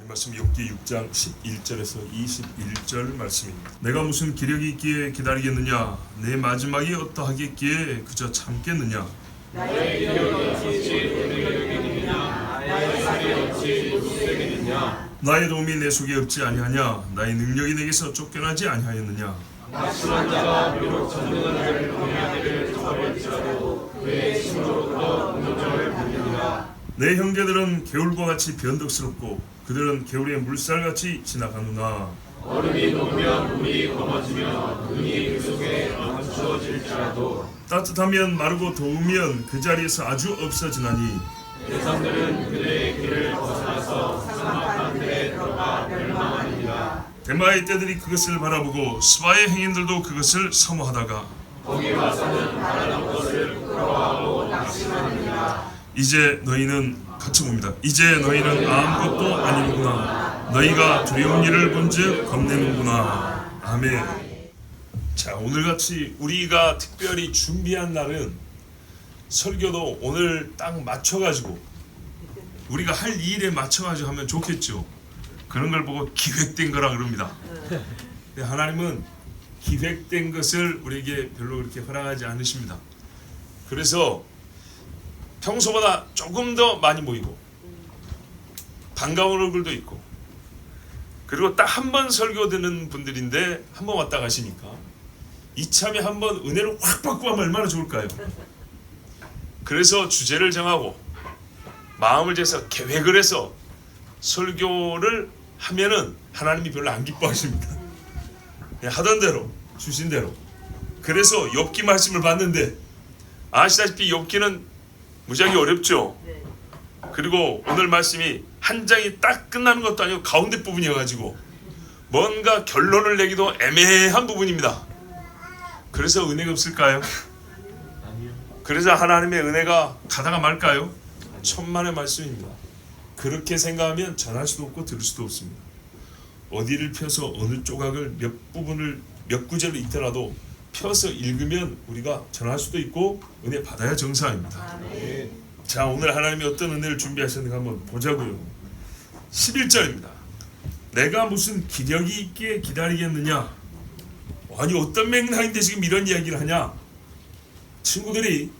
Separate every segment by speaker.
Speaker 1: 이 말씀 욥기 6장 11절에서 21절 말씀입니다. 내가 무슨 기력이 있기에 기다리겠느냐? 내 마지막이 어떠하겠기에 그저 참겠느냐?
Speaker 2: 나의 기력이 어찌 되겠느냐? 나의 살이 어찌 무수되겠느냐?
Speaker 1: 나의 도움이 내 속에 없지 아니하냐? 나의 능력이 내게서 쫓겨나지 아니하였느냐?
Speaker 2: 낙심한 자가 비록 전능한 병야들을 쳐버릴지라도 그의 힘으로부터 공동점을 받느니라.
Speaker 1: 내 형제들은 개울과 같이 변덕스럽고 그들은 개울의 물살같이 지나가누나.
Speaker 2: 얼음이 녹으면 물이 검어지며 눈이 그 속에 멈추어질지라도
Speaker 1: 따뜻하면 마르고 더우면 그 자리에서 아주 없어지나니.
Speaker 2: 대상들은 그들의 길을 벗어나서 사막한 들에 들어가 멸망하니라.
Speaker 1: 대마의 떼들이 그것을 바라보고 스바의 행인들도 그것을 사모하다가
Speaker 2: 거기 와서는 바라는 것을 부끄러워하고 낙심하느니라.
Speaker 1: 이제 너희는 같이 봅니다. 이제 너희는 아무것도 아니구나. 너희가 두려운 일을 본즉 겁내는구나. 아멘. 자, 오늘같이 우리가 특별히 준비한 날은 설교도 오늘 딱 맞춰가지고 우리가 할 일에 맞춰가지고 하면 좋겠죠. 그런 걸 보고 기획된 거라 그럽니다. 근데 하나님은 기획된 것을 우리에게 별로 그렇게 허락하지 않으십니다. 그래서 평소보다 조금 더 많이 모이고 반가운 얼굴도 있고, 그리고 딱 한 번 설교 듣는 분들인데 한 번 왔다 가시니까 이참에 한 번 은혜를 확 받고 하면 얼마나 좋을까요? 그래서 주제를 정하고 마음을 재서 계획을 해서 설교를 하면은 하나님이 별로 안 기뻐하십니다. 그냥 하던 대로 주신 대로. 그래서 욥기 말씀을 봤는데 아시다시피 욥기는 무지하게 어렵죠. 그리고 오늘 말씀이 한 장이 딱 끝나는 것도 아니고 가운데 부분이어가지고 뭔가 결론을 내기도 애매한 부분입니다. 그래서 은혜가 없을까요? 그래서 하나님의 은혜가 가다가 말까요? 천만의 말씀입니다. 그렇게 생각하면 전할 수도 없고 들을 수도 없습니다. 어디를 펴서 어느 조각을 몇 부분을 몇 구절을 읽더라도 펴서 읽으면 우리가 전할 수도 있고 은혜 받아야 정상입니다. 자, 오늘 하나님이 어떤 은혜를 준비하셨는가 한번 보자고요. 11절입니다. 내가 무슨 기력이 있기에 기다리겠느냐? 아니 어떤 맥락인데 지금 이런 이야기를 하냐? 친구들이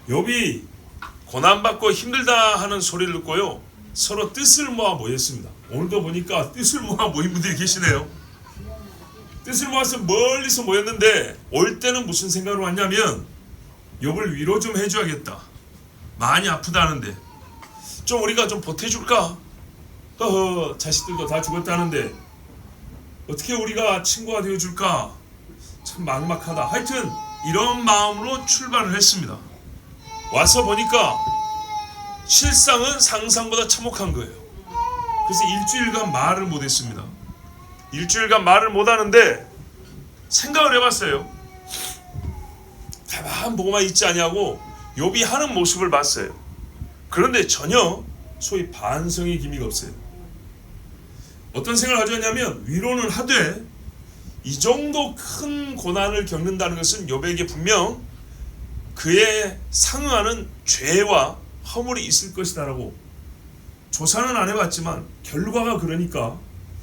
Speaker 1: 욥이 고난받고 힘들다 하는 소리를 듣고요, 서로 뜻을 모아 모였습니다. 오늘도 보니까 뜻을 모아 모인 분들이 계시네요. 뜻을 모아서 멀리서 모였는데 올 때는 무슨 생각으로 왔냐면 욥을 위로 좀 해줘야겠다. 많이 아프다는데 좀 우리가 좀 보태줄까? 자식들도 다 죽었다는데 어떻게 우리가 친구가 되어줄까? 참 막막하다. 하여튼 이런 마음으로 출발을 했습니다. 와서 보니까 실상은 상상보다 참혹한 거예요. 그래서 일주일간 말을 못했습니다. 일주일간 말을 못하는데 생각을 해봤어요. 가만 보고만 있지 아니하고 욥이 하는 모습을 봤어요. 그런데 전혀 소위 반성의 기미가 없어요. 어떤 생각을 가졌냐면 위로는 하되 이 정도 큰 고난을 겪는다는 것은 욥에게 분명 그에 상응하는 죄와 허물이 있을 것이다 라고 조사는 안 해봤지만 결과가 그러니까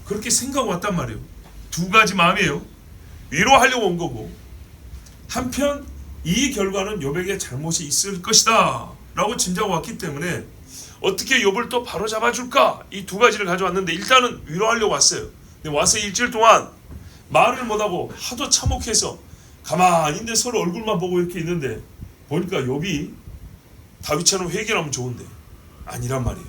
Speaker 1: 그렇게 생각하고 왔단 말이에요. 두 가지 마음이에요. 위로하려고 온 거고, 한편 이 결과는 욥에게 잘못이 있을 것이다 라고 짐작하고 왔기 때문에 어떻게 욥을 또 바로 잡아줄까? 이 두 가지를 가져왔는데 일단은 위로하려고 왔어요. 근데 와서 일주일 동안 말을 못하고 하도 참혹해서 가만히 있는데 서로 얼굴만 보고 이렇게 있는데 보니까 욥이 다윗처럼 회개를 하면 좋은데 아니란 말이에요.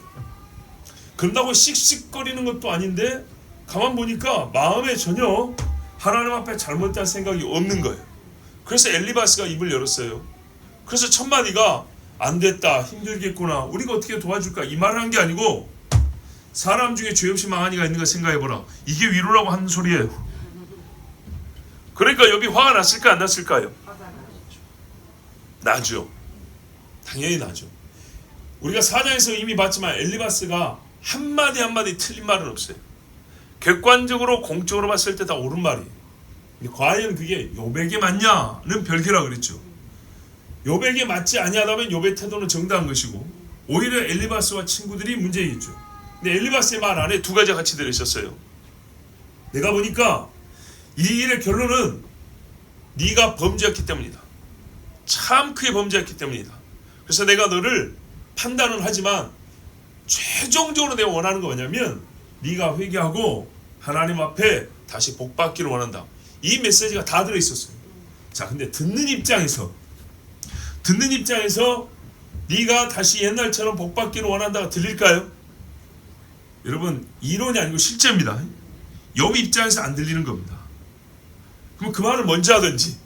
Speaker 1: 그런다고 씩씩거리는 것도 아닌데 가만 보니까 마음에 전혀 하나님 앞에 잘못된 생각이 없는 거예요. 그래서 엘리바스가 입을 열었어요. 그래서 천만이가 안 됐다, 힘들겠구나, 우리가 어떻게 도와줄까, 이 말을 한 게 아니고 사람 중에 죄 없이 망한 이가 있는가 생각해보라. 이게 위로라고 하는 소리예요. 그러니까 욥이 화가 났을까 안 났을까요? 나죠. 당연히 나죠. 우리가 사장에서 이미 봤지만 엘리바스가 한마디 한마디 틀린 말은 없어요. 객관적으로 공적으로 봤을 때 다 옳은 말이에요. 근데 과연 그게 욥에게 맞냐는 별개라 그랬죠. 욥에게 맞지 아니하다면 욥의 태도는 정당한 것이고 오히려 엘리바스와 친구들이 문제이겠죠. 근데 엘리바스의 말 안에 두 가지가 같이 들어있었어요. 내가 보니까 이 일의 결론은 네가 범죄했기 때문이다. 참 크게 범죄했기 때문이다. 그래서 내가 너를 판단은 하지만 최종적으로 내가 원하는 거 뭐냐면 네가 회개하고 하나님 앞에 다시 복받기를 원한다. 이 메시지가 다 들어있었어요. 자, 근데 듣는 입장에서 네가 다시 옛날처럼 복받기를 원한다가 들릴까요? 여러분, 이론이 아니고 실제입니다. 욥 입장에서 안 들리는 겁니다. 그럼 그 말을 먼저 하든지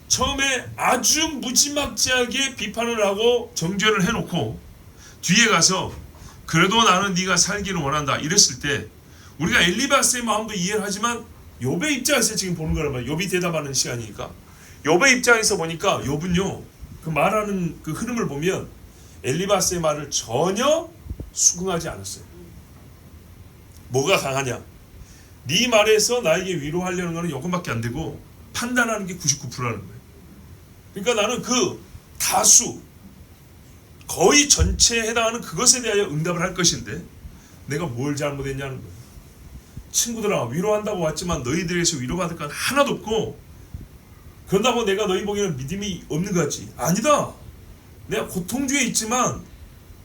Speaker 1: 처음에 아주 무지막지하게 비판을 하고 정죄를 해놓고 뒤에 가서 그래도 나는 네가 살기를 원한다 이랬을 때 우리가 엘리바스의 마음도 이해를 하지만 욥의 입장에서 지금 보는 거란 말이에요. 욥이 대답하는 시간이니까. 욥의 입장에서 보니까 욥은요, 그 말하는 그 흐름을 보면 엘리바스의 말을 전혀 수긍하지 않았어요. 뭐가 강하냐? 네 말에서 나에게 위로하려는 거는 요것밖에 안 되고 판단하는 게 99%라는 거예요. 그러니까 나는 그 다수 거의 전체에 해당하는 그것에 대하여 응답을 할 것인데 내가 뭘 잘못했냐는 거예요. 친구들아, 위로한다고 왔지만 너희들에서 위로받을 건 하나도 없고 그런다고 내가 너희 보기에는 믿음이 없는 것 같지? 아니다. 내가 고통 중에 있지만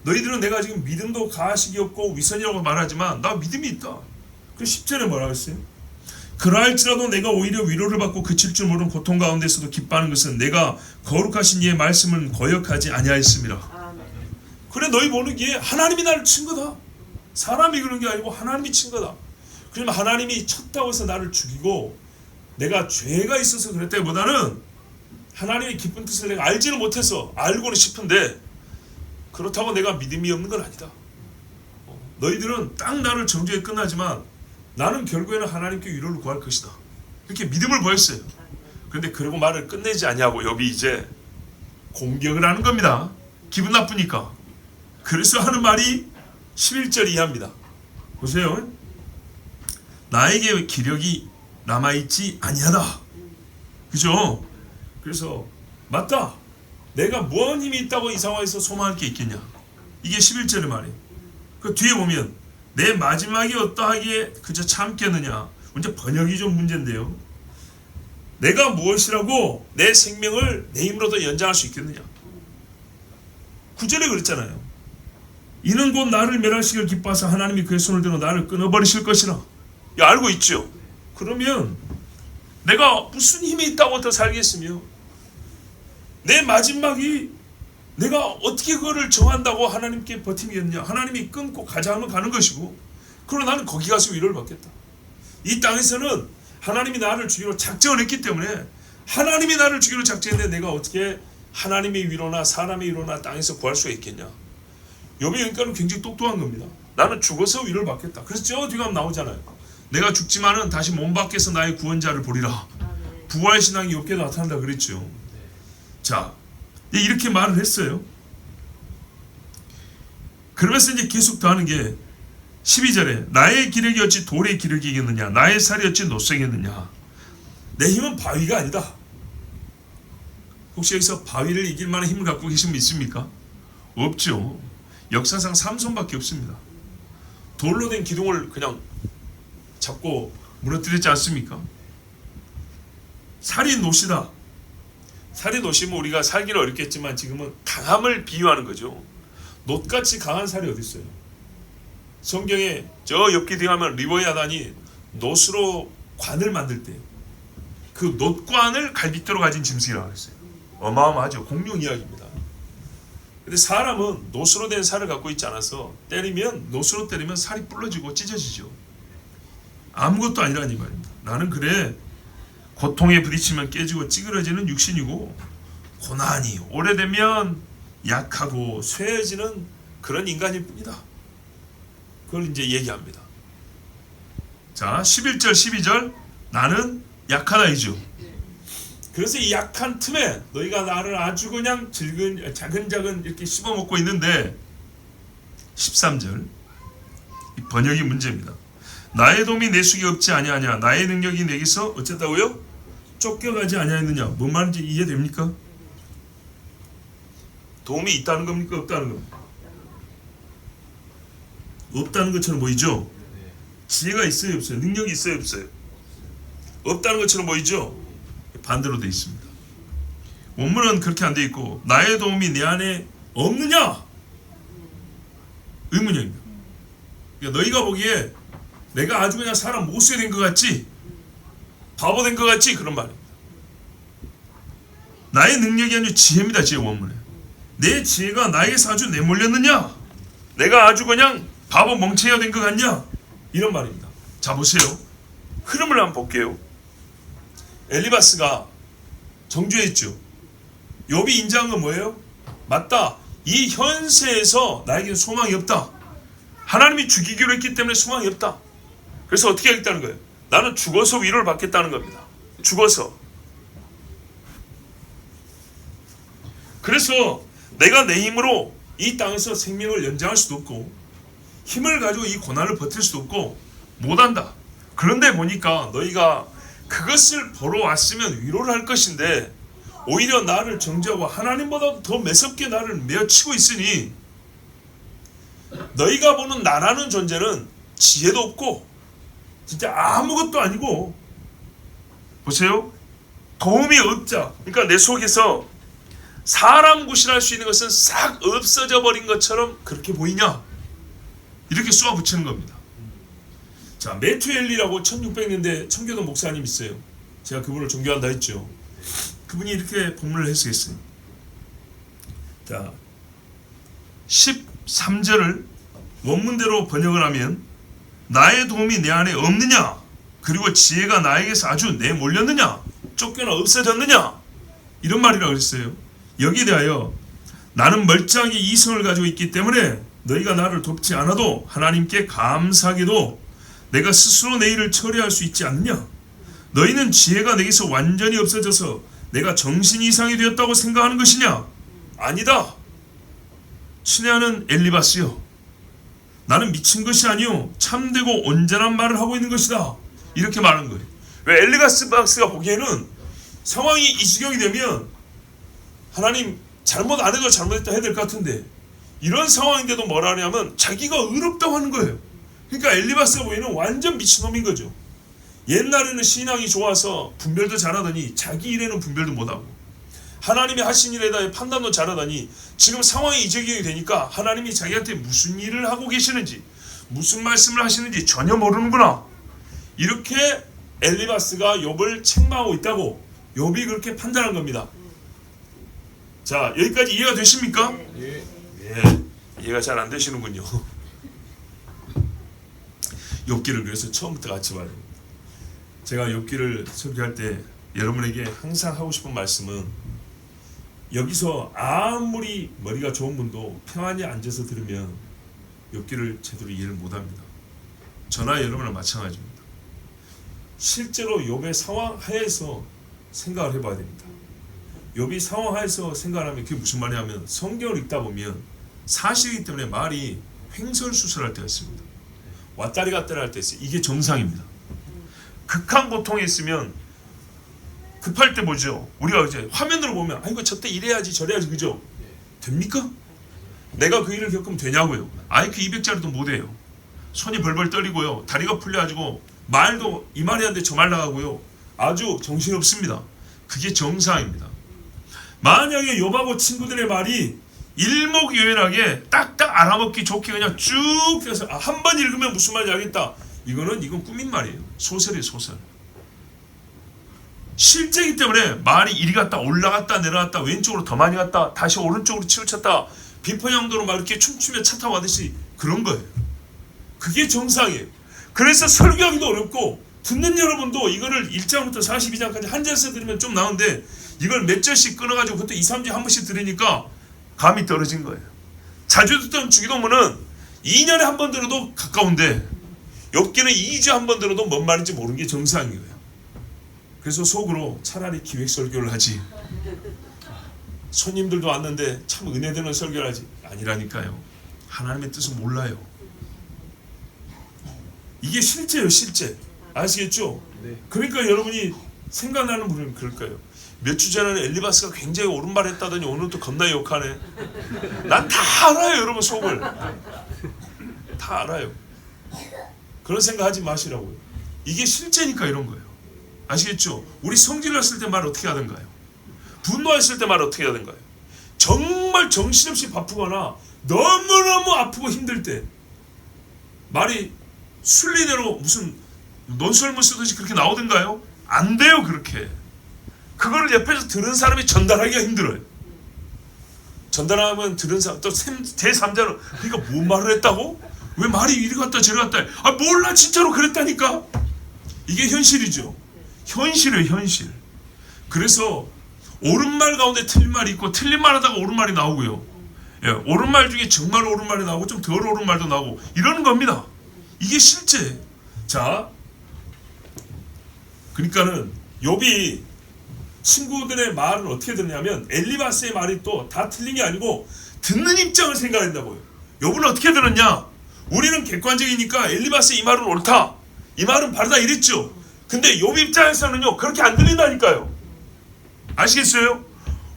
Speaker 1: 너희들은 내가 지금 믿음도 가식이 없고 위선이라고 말하지만 나 믿음이 있다. 그 10절에 뭐라고 했어요? 그러할지라도 내가 오히려 위로를 받고 그칠 줄 모르는 고통 가운데서도 기뻐하는 것은 내가 거룩하신 이의 말씀을 거역하지 아니하였음이라. 그래, 너희 보는 게 하나님이 나를 친 거다. 사람이 그런 게 아니고 하나님이 친 거다. 그러면 하나님이 쳤다고 해서 나를 죽이고 내가 죄가 있어서 그랬다기보다는 하나님의 기쁜 뜻을 내가 알지는 못해서 알고는 싶은데 그렇다고 내가 믿음이 없는 건 아니다. 너희들은 딱 나를 정죄에 끝나지만 나는 결국에는 하나님께 위로를 구할 것이다. 이렇게 믿음을 보였어요. 그런데 그러고 말을 끝내지 아니하고 욥이 이제 공격을 하는 겁니다. 기분 나쁘니까. 그래서 하는 말이 11절 이하입니다. 보세요. 나에게 기력이 남아있지 아니하다. 그죠? 그래서 맞다. 내가 무언 힘이 있다고 이 상황에서 소망할 게 있겠냐. 이게 11절의 말이에요. 그 뒤에 보면 내 마지막이 어떠하기에 그저 참겠느냐. 이제 번역이 좀 문제인데요. 내가 무엇이라고 내 생명을 내 힘으로도 연장할 수 있겠느냐. 9절에 그랬잖아요. 이는 곧 나를 멸하시기를 기뻐하사 하나님이 그의 손을 들어 나를 끊어버리실 것이라. 알고 있죠. 그러면 내가 무슨 힘이 있다고 더 살겠으며 내 마지막이 내가 어떻게 그거를 정한다고 하나님께 버티겠느냐. 하나님이 끊고 가자 하면 가는 것이고 그러나 나는 거기 가서 위로를 받겠다. 이 땅에서는 하나님이 나를 죽이로 작정을 했기 때문에 하나님이 나를 죽이로 작정했는데 내가 어떻게 하나님의 위로나 사람의 위로나 땅에서 구할 수가 있겠냐. 욥의 그러니까는 굉장히 똑똑한 겁니다. 나는 죽어서 위로를 받겠다. 그래서 저 뒤가 나오잖아요. 내가 죽지만은 다시 몸 밖에서 나의 구원자를 보리라. 부활신앙이 욥게 나타난다 그랬죠. 자, 이렇게 말을 했어요. 그러면서 이제 계속 더 하는 게 12절에 나의 기력이 어찌 돌의 기력이겠느냐, 나의 살이 어찌 노쇠겠느냐. 내 힘은 바위가 아니다. 혹시 여기서 바위를 이길 만한 힘을 갖고 계신 분 있습니까? 없죠. 역사상 삼손밖에 없습니다. 돌로 된 기둥을 그냥 잡고 무너뜨렸지 않습니까? 살이 노시다. 살이 노시면 우리가 살기는 어렵겠지만 지금은 강함을 비유하는 거죠. 놋같이 강한 살이 어디 있어요? 성경에 저 엽기 뒤에 가면 리보야단이 놋으로 관을 만들 때 그 놋관을 갈빗대로 가진 짐승이라고 했어요. 어마어마하죠. 공룡 이야기입니다. 근데 사람은 놋으로 된 살을 갖고 있지 않아서 놋으로 때리면 살이 부러지고 찢어지죠. 아무것도 아니라는 이 말입니다. 나는 그래 고통에 부딪히면 깨지고 찌그러지는 육신이고 고난이 오래되면 약하고 쇠해지는 그런 인간일 뿐이다. 그걸 이제 얘기합니다. 자, 11절 12절 나는 약하다이죠. 그래서 이 약한 틈에 너희가 나를 아주 그냥 자근자근 이렇게 씹어먹고 있는데 13절 이 번역이 문제입니다. 나의 도움이 내 속에 없지 아니하냐. 나의 능력이 내게서 어쨌다고요? 쫓겨가지 아니하느냐. 뭔 말인지 이해됩니까? 도움이 있다는 겁니까? 없다는 겁니까? 없다는 것처럼 보이죠? 지혜가 있어요 없어요? 능력이 있어요 없어요? 없다는 것처럼 보이죠? 반대로 되어 있습니다. 원문은 그렇게 안 되어 있고 나의 도움이 내 안에 없느냐? 의문형입니다. 그러니까 너희가 보기에 내가 아주 그냥 사람 못 쓰게 된 것 같지? 바보 된 것 같지? 그런 말입니다. 나의 능력이 아니라 지혜입니다. 지혜 원문에 내 지혜가 나에게서 아주 내몰렸느냐? 내가 아주 그냥 바보 멍청이가 된 것 같냐? 이런 말입니다. 자 보세요. 흐름을 한번 볼게요. 엘리바스가 정죄했죠. 욥이 인정한 건 뭐예요? 맞다. 이 현세에서 나에게는 소망이 없다. 하나님이 죽이기로 했기 때문에 소망이 없다. 그래서 어떻게 하겠다는 거예요? 나는 죽어서 위로를 받겠다는 겁니다. 죽어서. 그래서 내가 내 힘으로 이 땅에서 생명을 연장할 수도 없고 힘을 가지고 이 고난을 버틸 수도 없고 못한다. 그런데 보니까 너희가 그것을 보러 왔으면 위로를 할 것인데 오히려 나를 정죄하고 하나님보다 더 매섭게 나를 메어치고 있으니 너희가 보는 나라는 존재는 지혜도 없고 진짜 아무것도 아니고 보세요. 도움이 없자. 그러니까 내 속에서 사람 구실할 수 있는 것은 싹 없어져 버린 것처럼 그렇게 보이냐? 이렇게 쏘아 붙이는 겁니다. 자, 매튜 엘리라고 1600년대 청교도 목사님 있어요. 제가 그분을 존경한다 했죠. 그분이 이렇게 본문을 해석했어요. 자, 13절을 원문대로 번역을 하면 나의 도움이 내 안에 없느냐? 그리고 지혜가 나에게서 아주 내몰렸느냐? 쫓겨나 없어졌느냐? 이런 말이라고 했어요. 여기에 대하여 나는 멀쩡하게 이성을 가지고 있기 때문에 너희가 나를 돕지 않아도 하나님께 감사하게도 내가 스스로 내 일을 처리할 수 있지 않느냐? 너희는 지혜가 내게서 완전히 없어져서 내가 정신 이상이 되었다고 생각하는 것이냐? 아니다. 친애하는 엘리바스요, 나는 미친 것이 아니요 참되고 온전한 말을 하고 있는 것이다. 이렇게 말한 거예요. 왜 엘리바스가 보기에는 상황이 이 지경이 되면 하나님 잘못 안 해도 잘못했다 해야 될 것 같은데 이런 상황인데도 뭐라 하냐면 자기가 의롭다고 하는 거예요. 그러니까 엘리바스가 보기에는 완전 미친놈인 거죠. 옛날에는 신앙이 좋아서 분별도 잘하더니 자기 일에는 분별도 못하고 하나님이 하신 일에 대해 판단도 잘하더니 지금 상황이 이 지경이 되니까 하나님이 자기한테 무슨 일을 하고 계시는지 무슨 말씀을 하시는지 전혀 모르는구나. 이렇게 엘리바스가 욥을 책망하고 있다고 욥이 그렇게 판단한 겁니다. 자, 여기까지 이해가 되십니까? 예. 이해가 잘 안 되시는군요. 욥기를 그래서 처음부터 같이 봐요. 제가 욥기를 설교할 때 여러분에게 항상 하고 싶은 말씀은 여기서 아무리 머리가 좋은 분도 평안히 앉아서 들으면 욥기를 제대로 이해를 못합니다. 저나 여러분은 마찬가지입니다. 실제로 욥의 상황 하에서 생각을 해봐야 됩니다. 욥이 상황 하에서 생각을 하면 그게 무슨 말이냐면 성경을 읽다 보면 사실이기 때문에 말이 횡설수설할 때가 있습니다. 왔다리 갔다리 할 때 있어요. 이게 정상입니다. 극한 고통에 있으면 급할 때 뭐죠? 우리가 이제 화면으로 보면 아이고 저때 이래야지 저래야지 그죠? 됩니까? 내가 그 일을 겪으면 되냐고요. IQ 200짜리도 못해요. 손이 벌벌 떨리고요. 다리가 풀려가지고 말도 이 말이 안 돼 저 말 나가고요. 아주 정신없습니다. 그게 정상입니다. 만약에 욥하고 친구들의 말이 일목요연하게 딱딱 알아먹기 좋게 그냥 쭉 펴서 한 번 읽으면 무슨 말인지 알겠다. 이건 꾸민 말이에요. 소설이에요, 소설. 실제이기 때문에 말이 이리 갔다 올라갔다 내려갔다 왼쪽으로 더 많이 갔다 다시 오른쪽으로 치우쳤다 비포양도로 막 이렇게 춤추며 차 타고 가듯이 그런 거예요. 그게 정상이에요. 그래서 설교하기도 어렵고 듣는 여러분도 이거를 1장부터 42장까지 한 절씩 들으면 좀 나은데 이걸 몇 절씩 끊어가지고 그것도 2, 3주 한 번씩 들으니까 감이 떨어진 거예요. 자주 듣던 주기도문은 2년에 한 번 들어도 가까운데 욥기는 2주에 한 번 들어도 뭔 말인지 모르는 게 정상이에요. 그래서 속으로 차라리 기획설교를 하지 손님들도 왔는데 참 은혜되는 설교를 하지 아니라니까요. 하나님의 뜻은 몰라요. 이게 실제예요, 실제. 아시겠죠? 네. 그러니까 여러분이 생각나는 분은 그럴 거예요. 몇 주 전에는 엘리바스가 굉장히 옳은 말 했다더니 오늘 또 겁나 욕하네. 난 다 알아요, 여러분 속을. 다 알아요. 그런 생각하지 마시라고요. 이게 실제니까 이런 거예요. 아시겠죠? 우리 성질났을 때 말 어떻게 하던가요? 분노했을 때 말 어떻게 하던가요? 정말 정신없이 바쁘거나 너무너무 아프고 힘들 때 말이 순리대로 무슨 논설문 쓰듯이 그렇게 나오던가요? 안 돼요. 그렇게. 그거를 옆에서 들은 사람이 전달하기가 힘들어요. 전달하면 들은 사람 또 제3자는 그러니까 뭔 말을 했다고? 왜 말이 이리 갔다 저리 갔다 해? 아 몰라 진짜로 그랬다니까. 이게 현실이죠. 현실이에요. 현실. 그래서 옳은 말 가운데 틀린 말이 있고 틀린 말 하다가 옳은 말이 나오고요. 예, 옳은 말 중에 정말 옳은 말이 나오고 좀 덜 옳은 말도 나오고 이러는 겁니다. 이게 실제. 자, 그러니까는 욥이 친구들의 말을 어떻게 듣냐면 엘리바스의 말이 또 다 틀린 게 아니고 듣는 입장을 생각한다고요. 욥은 어떻게 들었냐? 우리는 객관적이니까 엘리바스의 이 말은 옳다, 이 말은 바르다 이랬죠. 근데 욥 입장에서는요 그렇게 안 들린다니까요. 아시겠어요?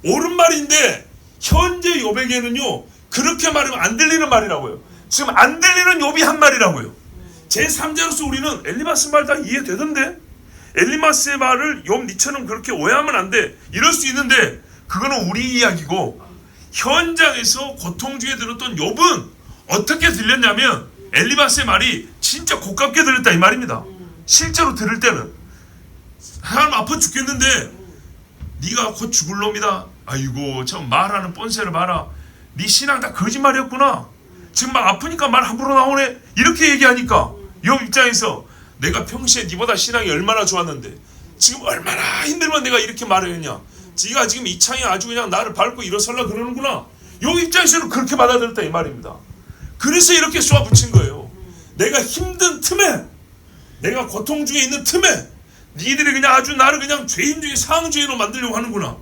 Speaker 1: 옳은 말인데 현재 욥에게는요 그렇게 말하면 안 들리는 말이라고요. 지금 안 들리는 욥이 한 말이라고요. 제3자로서 우리는 엘리바스 말 다 이해되던데 엘리바스의 말을 욥 니처럼 그렇게 오해하면 안 돼 이럴 수 있는데 그거는 우리 이야기고 현장에서 고통 중에 들었던 욥은 어떻게 들렸냐면 엘리바스의 말이 진짜 고깝게 들렸다 이 말입니다. 실제로 들을 때는 사람 아파 죽겠는데 네가 곧 죽을 놈이다. 아이고 저 말하는 뻔세를 봐라. 네 신앙 다 거짓말이었구나. 지금 막 아프니까 말 함부로 나오네. 이렇게 얘기하니까 욥 입장에서 내가 평소에 네보다 신앙이 얼마나 좋았는데 지금 얼마나 힘들면 내가 이렇게 말을 했냐. 네가 지금 이 창이 아주 그냥 나를 밟고 일어설라 그러는구나. 욥 입장에서는 그렇게 받아들였다 이 말입니다. 그래서 이렇게 쏘아붙인 거예요. 내가 힘든 틈에 내가 고통 중에 있는 틈에 니들이 그냥 아주 나를 그냥 죄인 중에 상죄인으로 만들려고 하는구나.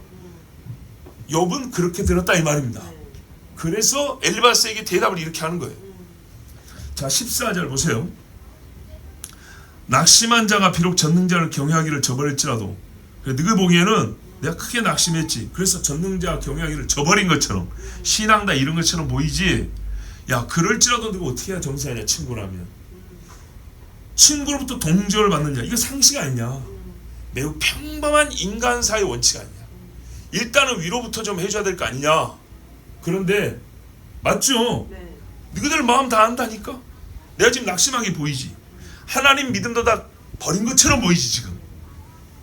Speaker 1: 욥은 그렇게 들었다 이 말입니다. 그래서 엘리바스에게 대답을 이렇게 하는 거예요. 자 14절 보세요. 낙심한 자가 비록 전능자를 경외하기를 저버릴지라도 너희 보기에는 내가 크게 낙심했지. 그래서 전능자 경외하기를 저버린 것처럼 신앙다 이런 것처럼 보이지. 야 그럴지라도 너가 어떻게 해야 정신하냐 친구라면. 친구로부터 동정을 받는 자 이거 상식 아니냐. 매우 평범한 인간사의 원칙 아니냐. 일단은 위로부터 좀 해줘야 될 거 아니냐. 그런데 맞죠? 너희들 마음 다 안다니까. 내가 지금 낙심하게 보이지. 하나님 믿음도 다 버린 것처럼 보이지 지금.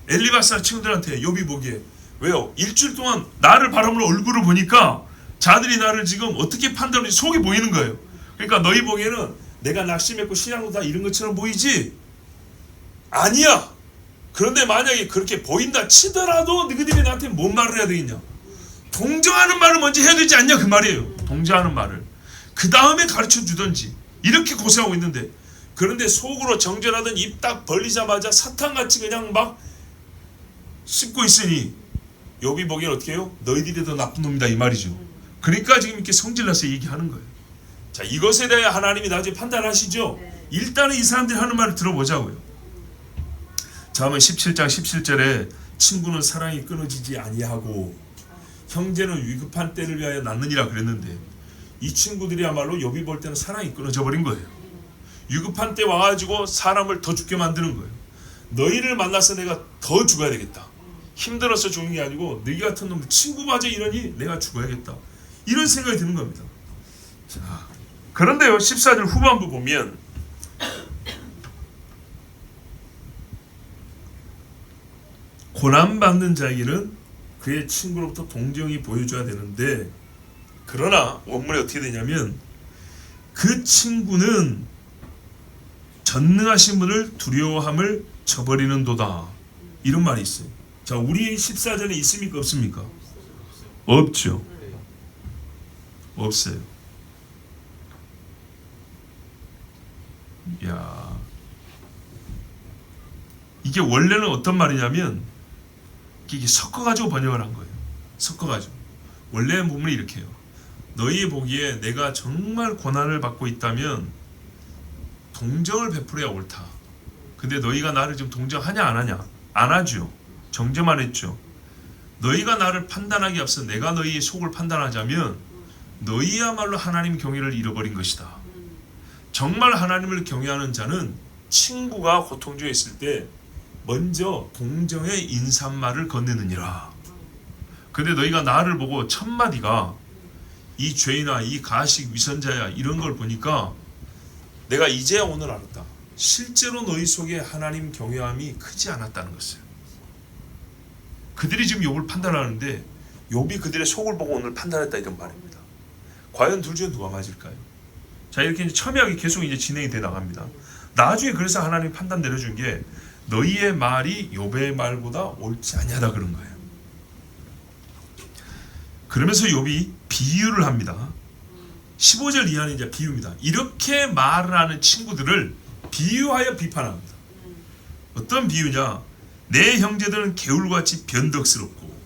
Speaker 1: 엘리바스나 친구들한테 욥이 보기에 왜요? 일주일 동안 나를 바라보는 얼굴을 보니까 자들이 나를 지금 어떻게 판단하는지 속이 보이는 거예요. 그러니까 너희 보기에는 내가 낙심했고 신앙도 다 이런 것처럼 보이지? 아니야. 그런데 만약에 그렇게 보인다 치더라도 너희들이 나한테 뭔 말을 해야 되겠냐? 동정하는 말을 먼저 해야 되지 않냐 그 말이에요. 동정하는 말을 그 다음에 가르쳐 주던지. 이렇게 고생하고 있는데 그런데 속으로 정죄하던 입 딱 벌리자마자 사탄같이 그냥 막 씹고 있으니 욥이 보기엔 어떻게 해요? 너희들이 더 나쁜 놈이다 이 말이죠. 그러니까 지금 이렇게 성질나서 얘기하는 거예요. 자 이것에 대해 하나님이 나중에 판단하시죠. 일단은 이 사람들이 하는 말을 들어보자고요. 자 한번 17장 17절에 친구는 사랑이 끊어지지 아니하고 형제는 위급한 때를 위하여 낳느니라 그랬는데 이 친구들이야말로 욥이 볼 때는 사랑이 끊어져 버린 거예요. 위급한 때 와가지고 사람을 더 죽게 만드는 거예요. 너희를 만나서 내가 더 죽어야 되겠다. 힘들어서 죽는 게 아니고 너희 같은 놈 친구마저 이러니 내가 죽어야겠다. 이런 생각이 드는 겁니다. 자, 그런데요 14절 후반부 보면 고난받는 자에게는 그의 친구로부터 동정이 보여줘야 되는데 그러나 원문에 어떻게 되냐면 그 친구는 전능하신 분을 두려워함을 저버리는 도다. 이런 말이 있어요. 자, 우리 14절에 있습니까? 없습니까? 없죠. 없어요. 야, 이게 원래는 어떤 말이냐면 이게 섞어가지고 번역을 한 거예요. 섞어가지고. 원래 부분이 이렇게 해요. 너희 보기에 내가 정말 고난을 받고 있다면 동정을 베풀어야 옳다. 근데 너희가 나를 지금 동정하냐 안 하냐? 안 하죠. 정죄만 했죠. 너희가 나를 판단하기 앞서 내가 너희의 속을 판단하자면 너희야말로 하나님 경외를 잃어버린 것이다. 정말 하나님을 경외하는 자는 친구가 고통 중에 있을 때 먼저 동정의 인사말을 건네느니라. 근데 너희가 나를 보고 첫 마디가 이 죄인아, 이 가식 위선자야, 이런 걸 보니까 내가 이제야 오늘 알았다. 실제로 너희 속에 하나님 경외함이 크지 않았다는 것을. 그들이 지금 욥을 판단하는데 욥이 그들의 속을 보고 오늘 판단했다, 이런 말입니다. 과연 둘 중에 누가 맞을까요? 자, 이렇게 이제 첨예하게 계속 이제 진행이 돼 나갑니다. 나중에 그래서 하나님 판단 내려준 게 너희의 말이 욥의 말보다 옳지 아니하다 그런 거예요. 그러면서 욥이 비유를 합니다. 15절 이하는 이제 비유입니다. 이렇게 말을 하는 친구들을 비유하여 비판합니다. 어떤 비유냐? 내 형제들은 개울같이 변덕스럽고.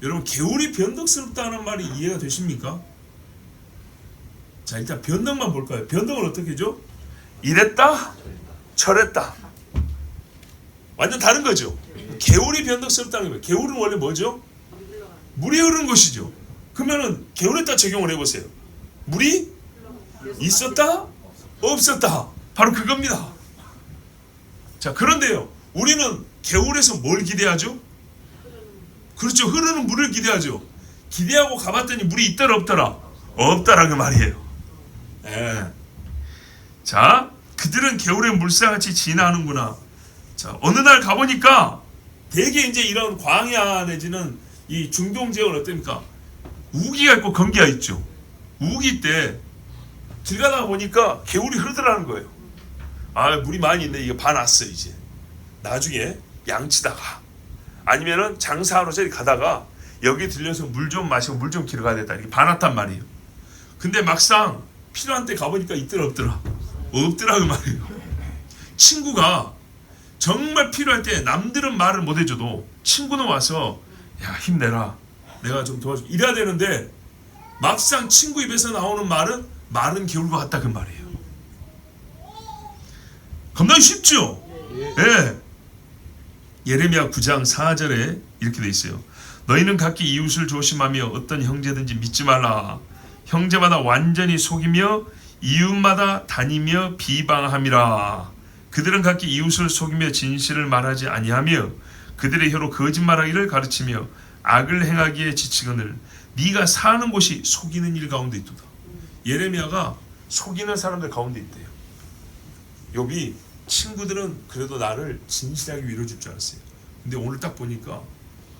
Speaker 1: 여러분, 개울이 변덕스럽다는 말이 이해가 되십니까? 자, 일단 변덕만 볼까요? 변덕은 어떻게 죠? 이랬다 저랬다. 완전 다른 거죠. 개울이 변덕스럽다는 거예요. 개울은 원래 뭐죠? 물이 흐르는 곳이죠. 그러면은 개울에다 적용을 해보세요. 물이 있었다 없었다, 바로 그겁니다. 자, 그런데요, 우리는 개울에서 뭘 기대하죠? 그렇죠, 흐르는 물을 기대하죠. 기대하고 가봤더니 물이 있더라 없더라? 없더라, 그 말이에요. 예. 자, 그들은 개울의 물살같이 지나는구나. 자, 어느 날 가보니까 대개 이제 이런 광야 내지는 이 중동 지역은 어떻습니까? 우기가 있고 건기가 있죠. 우기 때 길 가다가 보니까 개울이 흐르더라는 거예요. 아, 물이 많이 있네, 이거 봐놨어. 이제 나중에 양치다가 아니면은 장사하러 저기 가다가 여기 들려서 물 좀 마시고 물 좀 길어 가야 됐다, 이렇게 봐놨단 말이에요. 근데 막상 필요한 때 가보니까 있더라 없더라? 없더라, 그 말이에요. 친구가 정말 필요할 때 남들은 말을 못 해줘도 친구는 와서 야, 힘내라, 내가 좀 도와줄게, 이래야 되는데 막상 친구 입에서 나오는 말은 마른 개울과 같다, 그 말이에요. 겁나기 쉽죠? 예. 예레미야 9장 4절에 이렇게 돼 있어요. 너희는 각기 이웃을 조심하며 어떤 형제든지 믿지 말라. 형제마다 완전히 속이며 이웃마다 다니며 비방함이라. 그들은 각기 이웃을 속이며 진실을 말하지 아니하며 그들의 혀로 거짓말하기를 가르치며 악을 행하기에 지치거늘 네가 사는 곳이 속이는 일 가운데 있도다. 예레미야가 속이는 사람들 가운데 있대요. 욥이 친구들은 그래도 나를 진실하게 위로줄 줄 알았어요. 근데 오늘 딱 보니까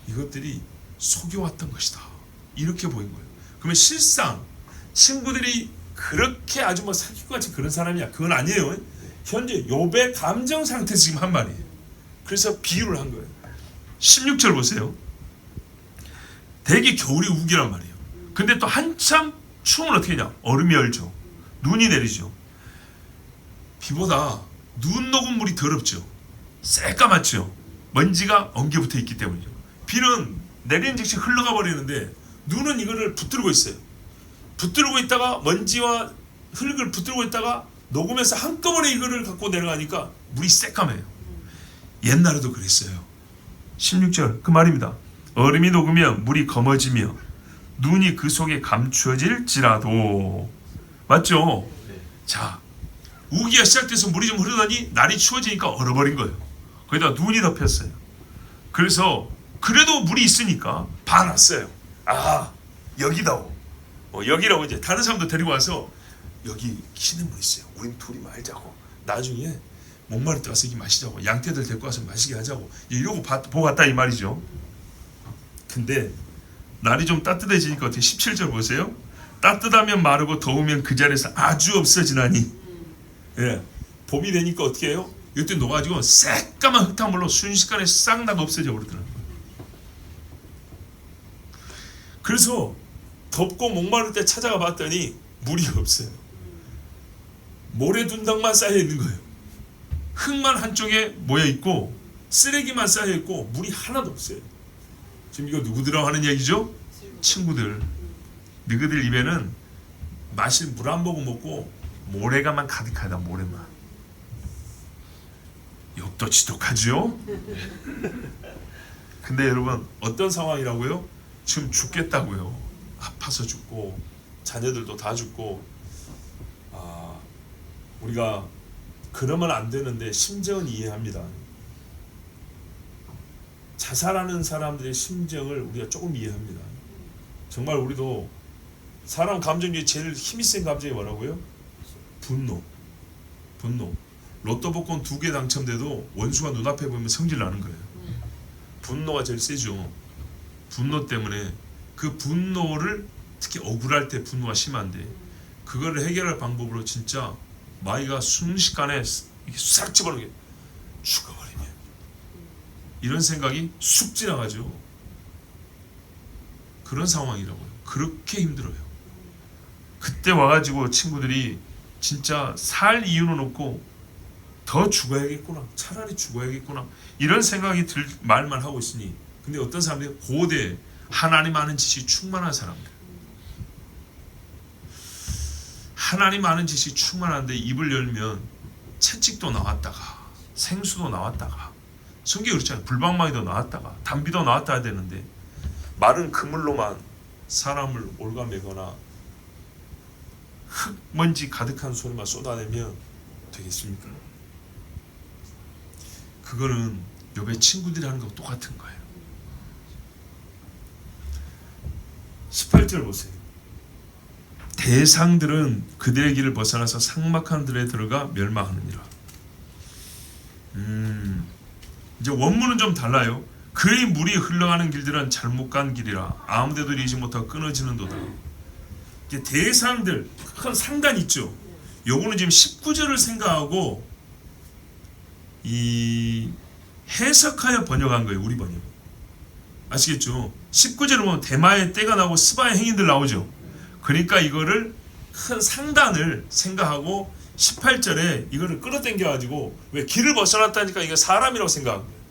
Speaker 1: 이것들이 속여왔던 것이다, 이렇게 보인 거예요. 그러면 실상 친구들이 그렇게 아주 뭐 사기꾼같이 그런 사람이야, 그건 아니에요. 현재 욥의 감정 상태에서 지금 한 말이에요. 그래서 비유를 한 거예요. 16절 보세요. 대개 겨울이 우기란 말이에요. 근데 또 한참 추우면 어떻게 하냐? 얼음이 얼죠. 눈이 내리죠. 비보다 눈 녹은 물이 더럽죠. 새까맣죠. 먼지가 엉겨붙어 있기 때문이죠. 비는 내리는 즉시 흘러가 버리는데 눈은 이거를 붙들고 있어요. 붙들고 있다가 먼지와 흙을 붙들고 있다가 녹으면서 한꺼번에 이거를 갖고 내려가니까 물이 새까매요. 옛날에도 그랬어요. 16절 그 말입니다. 얼음이 녹으면 물이 검어지며 눈이 그 속에 감추어질지라도. 맞죠? 자, 우기가 시작돼서 물이 좀 흐르더니 날이 추워지니까 얼어버린 거예요. 거기다 눈이 덮였어요. 그래서 그래도 물이 있으니까 봐놨어요. 아, 여기다오. 여기라고 이제 다른 사람도 데리고 와서 여기 시냇물 있어요. 우린 둘이 말자고. 나중에 목마를 때 와서 여기 마시자고. 양떼들 데리고 와서 마시게 하자고. 이러고 보고 갔다, 이 말이죠. 근데 날이 좀 따뜻해지니까 어떻게 17절 보세요. 따뜻하면 마르고 더우면 그 자리에서 아주 없어지나니. 예, 봄이 되니까 어떻게 해요? 이때 녹아지고 새까만 흙탕물로 순식간에 싹 나가 없어져 버리더라고요. 그래서 덥고 목마를 때 찾아가 봤더니 물이 없어요. 모래둔덩만 쌓여 있는 거예요. 흙만 한쪽에 모여 있고 쓰레기만 쌓여 있고 물이 하나도 없어요. 지금 이거 누구들하고 하는 얘기죠? 친구들. 너희들 입에는 마실 물 한 모금 먹고 모래가만 가득하다, 모래만. 욥도 지독하죠? 근데 여러분, 어떤 상황이라고요? 지금 죽겠다고요. 아파서 죽고 자녀들도 다 죽고 우리가 그러면 안 되는데 심정은 이해합니다. 자살하는 사람들의 심정을 우리가 조금 이해합니다. 정말 우리도 사람 감정 중에 제일 힘이 센 감정이 뭐라고요? 분노. 로또 복권 2개 당첨돼도 원수가 눈앞에 보이면 성질 나는 거예요. 분노가 제일 세죠. 분노 때문에 그 분노를 특히 억울할 때 분노가 심한데 그거를 해결할 방법으로 진짜 마이가 순식간에 이렇게 싹 집어넣게 죽어버리면 이런 생각이 쑥 지나가죠. 그런 상황이라고요. 그렇게 힘들어요. 그때 와가지고 친구들이 진짜 살 이유는 없고 더 죽어야겠구나, 차라리 죽어야겠구나 이런 생각이 들 말만 하고 있으니, 근데 어떤 사람들이 고대 하나님 아는 지식이 충만한 사람들, 하나님 아는 지식이 충만한데 입을 열면 채찍도 나왔다가 생수도 나왔다가 성경이 그렇잖아요. 불방망이도 나왔다가 담비도 나왔다 해야 되는데 마른 그물로만 사람을 올가매거나 흙먼지 가득한 소리만 쏟아내면 되겠습니까? 그거는 욥의 친구들이 하는 것과 똑같은 거예요. 18절 보세요. 대상들은 그들의 길을 벗어나서 삭막한 들에 들어가 멸망하느니라. 이제 원문은 좀 달라요. 그의 물이 흘러가는 길들은 잘못 간 길이라 아무데도 이르지 못하고 끊어지는도다. 이게 대상들 큰 상단 있죠. 요거는 지금 19절을 생각하고 이 해석하여 번역한 거예요. 우리 번역. 아시겠죠? 19절을 보면 대마의 때가 나고 스바의 행인들 나오죠. 그러니까 이거를 큰 상단을 생각하고 18절에 이거를 끌어당겨 가지고 왜 길을 벗어났다니까 이게 사람이라고 생각한 거예요.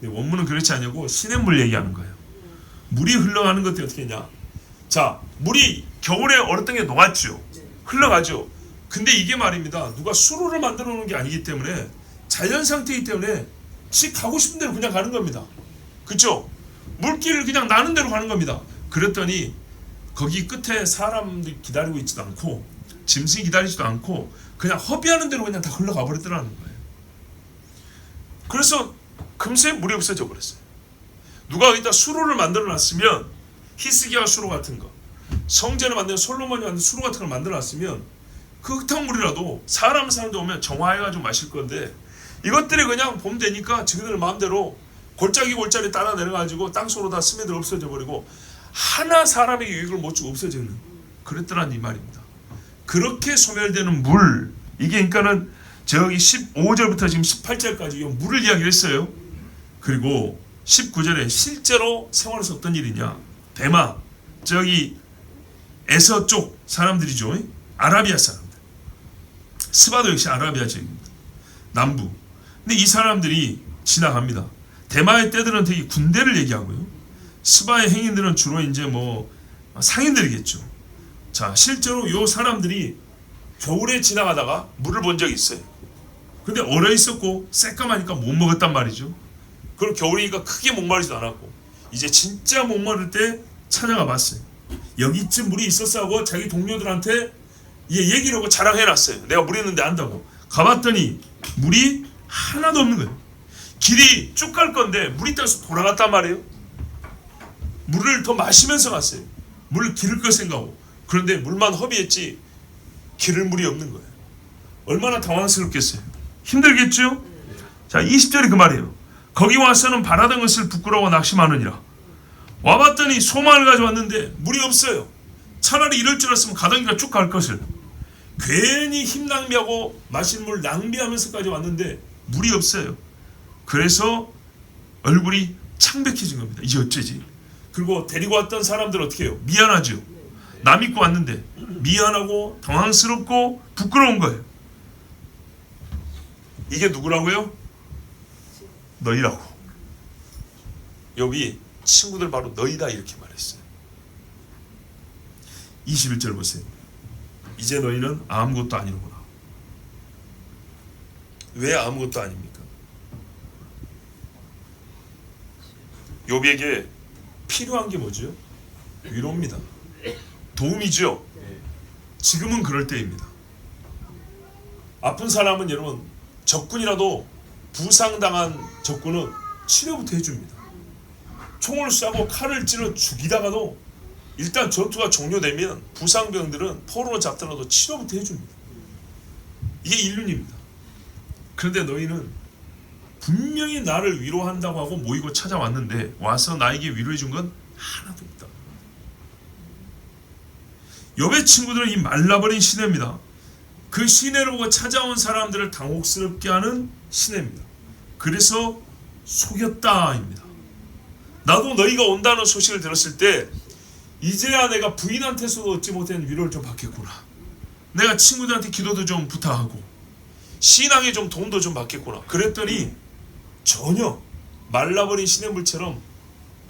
Speaker 1: 근데 원문은 그렇지 않냐고 시냇물 얘기하는 거예요. 물이 흘러가는 것도 어떻게 했냐? 자, 물이 겨울에 얼었던 게 녹았죠. 흘러가죠. 근데 이게 말입니다. 누가 수로를 만들어 놓은 게 아니기 때문에 자연 상태이기 때문에 지 가고 싶은 대로 그냥 가는 겁니다. 그렇죠? 물길을 그냥 나는 대로 가는 겁니다. 그랬더니 거기 끝에 사람들이 기다리고 있지도 않고 짐승이 기다리지도 않고 그냥 허비하는 대로 그냥 다 흘러가 버리더라는 거예요. 그래서 금세 물이 없어져 버렸어요. 누가 여기다 수로를 만들어 놨으면 히스기야 수로 같은 거, 성전을 만드는 솔로몬이 만든 수로 같은 걸 만들어 놨으면 그 흙탕 물이라도 사람 사람들 오면 정화해가지고 마실 건데 이것들이 그냥 봄 되니까 지그들 마음대로 골짜기 따라 내려가지고 땅속으로 다 스며들어 없어져 버리고 하나 사람에게 유익을 못 주고 없어지는 그랬더란 이 말입니다. 그렇게 소멸되는 물, 이게 그러니까는 저기 15절부터 지금 18절까지 이 물을 이야기를 했어요. 그리고 19절에 실제로 생활에서 어떤 일이냐, 대마 저기 에서 쪽 사람들이죠. 아라비아 사람들, 스바도 역시 아라비아 지역입니다. 남부. 근데 이 사람들이 지나갑니다. 대마의 떼들은 되게 군대를 얘기하고요. 스바의 행인들은 주로 이제 뭐 상인들이겠죠. 자, 실제로 이 사람들이 겨울에 지나가다가 물을 본 적이 있어요. 근데 얼어 있었고 새까마니까 못 먹었단 말이죠. 그럼 겨울이니까 크게 목마르지도 않았고 이제 진짜 목마를 때 찾아가 봤어요. 여기쯤 물이 있었어 하고 자기 동료들한테 얘기를 하고 자랑해놨어요. 내가 물 있는데 안다고. 가봤더니 물이 하나도 없는 거예요. 길이 쭉 갈 건데 물이 떠서 돌아갔단 말이에요. 물을 더 마시면서 갔어요. 물을 기를 걸 생각하고. 그런데 물만 허비했지 기를 물이 없는 거예요. 얼마나 당황스럽겠어요. 힘들겠죠? 자, 20절이 그 말이에요. 거기 와서는 바라던 것을 부끄러워 낙심하느니라. 와봤더니 소망을 가져왔는데 물이 없어요. 차라리 이럴 줄 알았으면 가던 길을 쭉 갈 것을. 괜히 힘 낭비하고 마실 물 낭비하면서까지 왔는데 물이 없어요. 그래서 얼굴이 창백해진 겁니다. 이제 어쩌지? 그리고 데리고 왔던 사람들 어떻게 해요? 미안하죠. 남 믿고 왔는데 미안하고 당황스럽고 부끄러운 거예요. 이게 누구라고요? 너희라고. 욥이 친구들 바로 너희다 이렇게 말했어요. 21절 보세요. 이제 너희는 아무것도 아니로구나. 왜 아무것도 아닙니까? 욥에게 필요한 게 뭐죠? 위로입니다. 도움이죠. 지금은 그럴 때입니다. 아픈 사람은 여러분 적군이라도 부상당한 적군은 치료부터 해줍니다. 총을 쏴고 칼을 찔러 죽이다가도 일단 전투가 종료되면 부상병들은 포로로 잡더라도 치료부터 해줍니다. 이게 인륜입니다. 그런데 너희는 분명히 나를 위로한다고 하고 모이고 찾아왔는데 와서 나에게 위로해 준 건 하나도 없다. 욥의 친구들은 이 말라버린 시내입니다. 그 시내를 보고 찾아온 사람들을 당혹스럽게 하는 시내입니다. 그래서 속였다입니다. 나도 너희가 온다는 소식을 들었을 때 이제야 내가 부인한테서도 얻지 못한 위로를 좀 받겠구나. 내가 친구들한테 기도도 좀 부탁하고 신앙에 좀 도움도 좀 받겠구나. 그랬더니 전혀 말라버린 시냇물처럼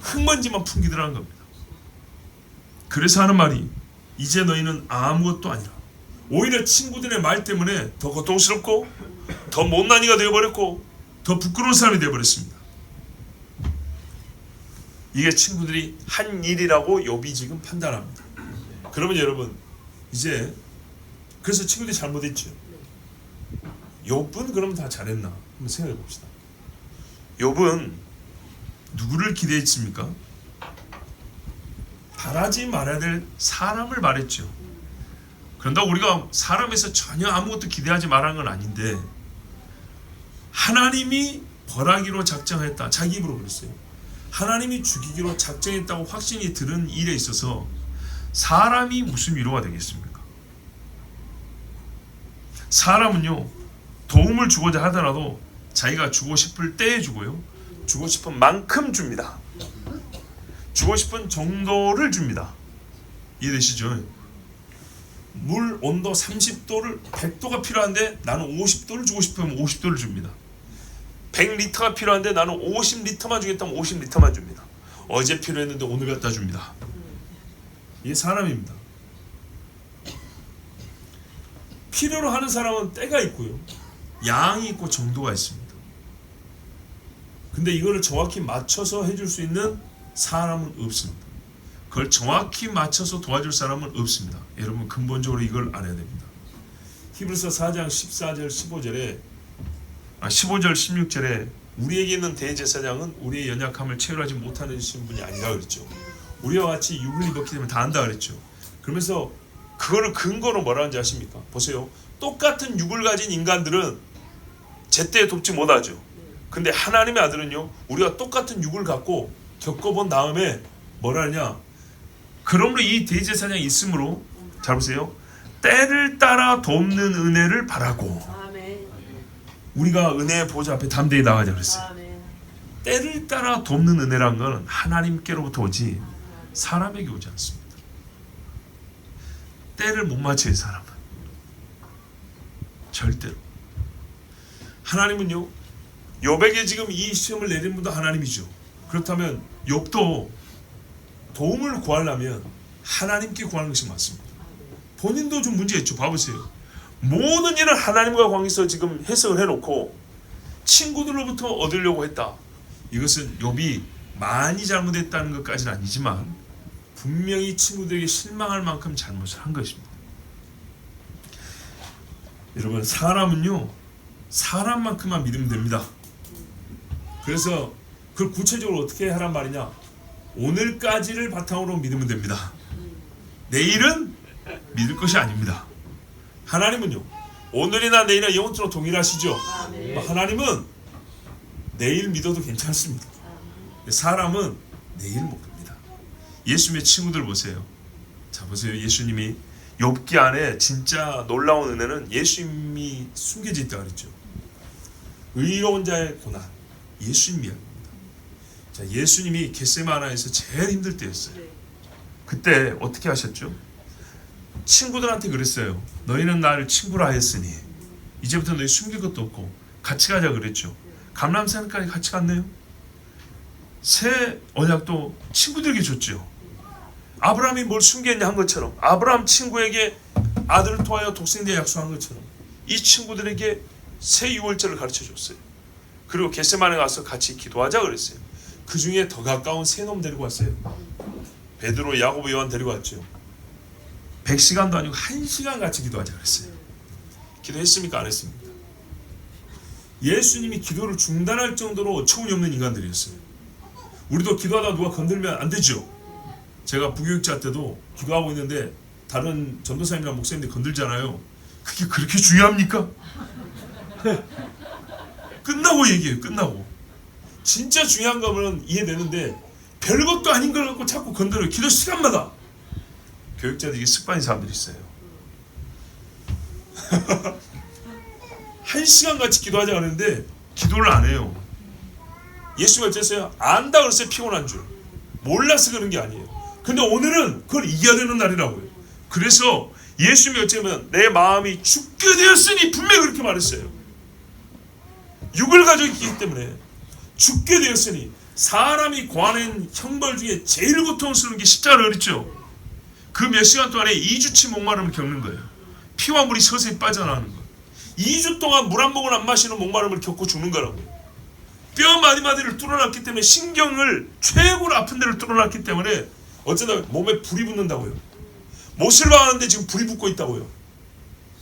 Speaker 1: 흙먼지만 풍기더라는 겁니다. 그래서 하는 말이 이제 너희는 아무것도 아니라 오히려 친구들의 말 때문에 더 고통스럽고 더 못난이가 되어버렸고 더 부끄러운 사람이 되어버렸습니다. 이게 친구들이 한 일이라고 욥이 지금 판단합니다. 그러면 여러분 이제 그래서 친구들이 잘못했죠. 욥은 그럼 다 잘했나? 한번 생각해 봅시다. 욥은 누구를 기대했습니까? 바라지 말아야 될 사람을 말했죠. 그런다고 우리가 사람에서 전혀 아무것도 기대하지 말라는 건 아닌데 하나님이 벌하기로 작정했다. 자기 입으로 그랬어요. 하나님이 죽이기로 작정했다고 확신이 들은 일에 있어서 사람이 무슨 위로가 되겠습니까? 사람은요 도움을 주고자 하더라도 자기가 주고 싶을 때에 주고요 주고 싶은 만큼 줍니다. 주고 싶은 정도를 줍니다. 이해되시죠? 물 온도 30도를 100도가 필요한데 나는 50도를 주고 싶으면 50도를 줍니다. 100리터가 필요한데 나는 50리터만 주겠다면 50리터만 줍니다. 어제 필요했는데 오늘 갖다 줍니다. 이게 사람입니다. 필요로 하는 사람은 때가 있고요 양이 있고 정도가 있습니다. 근데 이거를 정확히 맞춰서 해줄 수 있는 사람은 없습니다. 그걸 정확히 맞춰서 도와줄 사람은 없습니다. 여러분 근본적으로 이걸 알아야 됩니다. 히브리서 4장 14절 15절 16절에 우리에게 있는 대제사장은 우리의 연약함을 체휼하지 못하는 분이 아니라 그랬죠. 우리와 같이 육을 입었기 때문에 다 안다 그랬죠. 그러면서 그거를 근거로 뭐라 하는지 아십니까? 보세요. 똑같은 육을 가진 인간들은 제때 돕지 못하죠. 근데 하나님의 아들은요 우리가 똑같은 육을 갖고 겪어본 다음에 뭐라 하냐, 그러므로 이 대제사장이 있으므로 잘 보세요. 때를 따라 돕는 은혜를 바라고.
Speaker 3: 아멘.
Speaker 1: 우리가 은혜의 보좌 앞에 담대히 나가자 그랬어요.
Speaker 3: 아멘.
Speaker 1: 때를 따라 돕는 은혜란 건 하나님께로부터 오지 사람에게 오지 않습니다. 때를 못 맞춰요 사람은. 절대로. 하나님은요 욥에게 지금 이 시험을 내린 분도 하나님이죠. 그렇다면 욥도 도움을 구하려면 하나님께 구하는 것이 맞습니다. 본인도 좀 문제가 있죠. 봐보세요. 모든 일을 하나님과 관계에서 지금 해석을 해놓고 친구들로부터 얻으려고 했다. 이것은 욥이 많이 잘못했다는 것까지는 아니지만 분명히 친구들에게 실망할 만큼 잘못을 한 것입니다. 여러분 사람은요 사람만큼만 믿으면 됩니다. 그래서 그걸 구체적으로 어떻게 하란 말이냐, 오늘까지를 바탕으로 믿으면 됩니다. 내일은 믿을 것이 아닙니다. 하나님은요 오늘이나 내일이나 영원토록 동일하시죠. 하나님은 내일 믿어도 괜찮습니다. 사람은 내일 못 봅니다. 예수님의 친구들 보세요. 자 보세요. 예수님이 욥기 안에 진짜 놀라운 은혜는 예수님이 숨겨져 있다고 그랬죠. 의로운 자의 고난, 예수님 이야기입니다. 자, 예수님이 겟세마나에서 제일 힘들 때였어요. 그때 어떻게 하셨죠? 친구들한테 그랬어요. 너희는 나를 친구라 했으니 이제부터 너희 숨길 것도 없고 같이 가자 그랬죠. 감람산까지 같이 갔네요. 새 언약도 친구들에게 줬죠. 아브라함이 뭘 숨겼냐 한 것처럼, 아브라함 친구에게 아들을 통하여 독생자 약속한 것처럼 이 친구들에게 새 유월절을 가르쳐 줬어요. 그리고 겟세마네 가서 같이 기도하자 그랬어요. 그 중에 더 가까운 세 놈 데리고 왔어요. 베드로, 야고보, 요한 데리고 왔죠. 100시간도 아니고 1시간 같이 기도하자 그랬어요. 기도했습니까? 안 했습니까? 예수님이 기도를 중단할 정도로 어처구니 없는 인간들이었어요. 우리도 기도하다 누가 건들면 안 되죠. 제가 부교육자 때도 기도하고 있는데 다른 전도사님이나 목사님들 건들잖아요. 그게 그렇게 중요합니까? 끝나고 얘기해요. 끝나고. 진짜 중요한 거면 이해되는데 별것도 아닌 걸 갖고 자꾸 건드려요. 기도 시간마다. 교육자들 이게 습관인 사람들이 있어요. 1시간 같이 기도하자 그랬는데 기도를 안 해요. 예수가 어쨌어요? 안다 그랬어요. 피곤한 줄. 몰라서 그런 게 아니에요. 근데 오늘은 그걸 이겨야 되는 날이라고요. 그래서 예수님이 어쩌면 내 마음이 죽게 되었으니 분명히 그렇게 말했어요. 육을 가지고 있기 때문에 죽게 되었으니 사람이 구하는 형벌 중에 제일 고통스러운 게 십자가를 그랬죠. 그 몇 시간 동안에 2주치 목마름을 겪는 거예요. 피와 물이 서서히 빠져나가는 거예요. 2주 동안 물 한 모금 안 마시는 목마름을 겪고 죽는 거라고요. 뼈 마디마디를 뚫어놨기 때문에 신경을 최고로 아픈 데를 뚫어놨기 때문에 어쩌다 몸에 불이 붙는다고요. 못을 박았는데 지금 불이 붙고 있다고요.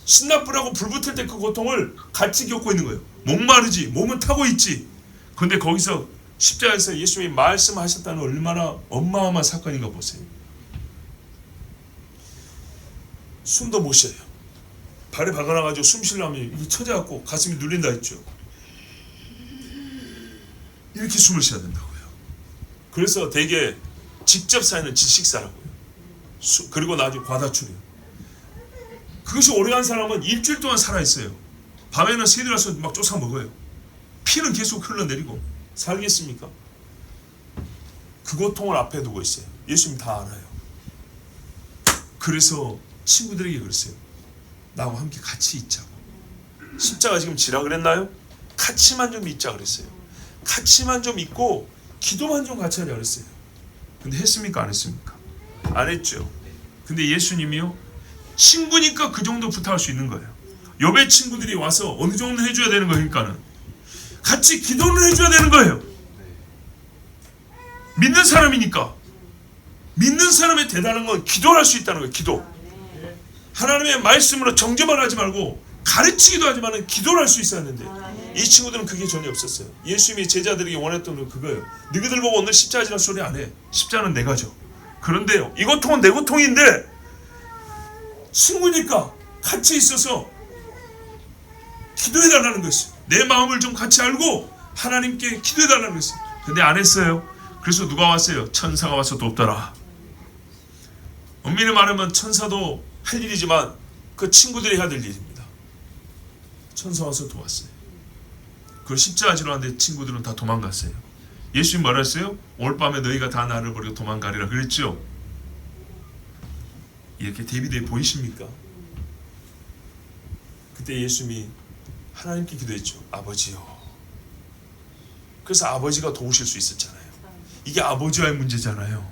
Speaker 1: 신나불하고 불 붙을 때 그 고통을 같이 겪고 있는 거예요. 목마르지, 몸은 타고 있지. 근데 거기서 십자가에서 예수님이 말씀하셨다는 얼마나 어마어마한 사건인가 보세요. 숨도 못 쉬어요. 발에 박아놔가지고 숨 쉬려면 이게 쳐져갖고 가슴이 눌린다 했죠. 이렇게 숨을 쉬어야 된다고요. 그래서 대개 직접 쌓이는 질식사라고요. 그리고 나중에 과다출이요. 그것이 오래간 사람은 일주일 동안 살아있어요. 밤에는 새들이 와서 막 쫓아 먹어요. 피는 계속 흘러내리고 살겠습니까? 그 고통을 앞에 두고 있어요. 예수님 다 알아요. 그래서 친구들에게 그랬어요. 나하고 함께 같이 있자고. 십자가 지금 지라 그랬나요? 같이만 좀 있자 그랬어요. 같이만 좀 있고 기도만 좀 같이 하자 그랬어요. 근데 했습니까? 안 했습니까? 안 했죠. 근데 예수님이요, 친구니까 그 정도 부탁할 수 있는 거예요. 욥의 친구들이 와서 어느 정도 해줘야 되는 거니까는 같이 기도를 해줘야 되는 거예요. 믿는 사람이니까. 믿는 사람의 대단한 건 기도를 할 수 있다는 거예요. 기도. 하나님의 말씀으로 정죄만 하지 말고 가르치기도 하지만 기도를 할 수 있어야 하는데 이 친구들은 그게 전혀 없었어요. 예수님이 제자들에게 원했던 건 그거예요. 너희들 보고 오늘 십자가 지라 소리 안 해. 십자가는 내가 져. 그런데요, 이 고통은 내 고통인데 친구니까 같이 있어서 기도해달라는 것이에요. 내 마음을 좀 같이 알고 하나님께 기도해달라는 것이에요. 근데 안 했어요. 그래서 누가 왔어요? 천사가 와서 돕더라. 엄밀히 말하면 천사도 할 일이지만 그 친구들이 해야 될 일입니다. 천사 와서 도왔어요. 그걸 십자가 지러 왔는데 친구들은 다 도망갔어요. 예수님 뭐라 했어요? 올 밤에 너희가 다 나를 버리고 도망가리라 그랬죠. 이렇게 대비되어 보이십니까? 그때 예수님이 하나님께 기도했죠. 아버지요. 그래서 아버지가 도우실 수 있었잖아요. 이게 아버지와의 문제잖아요.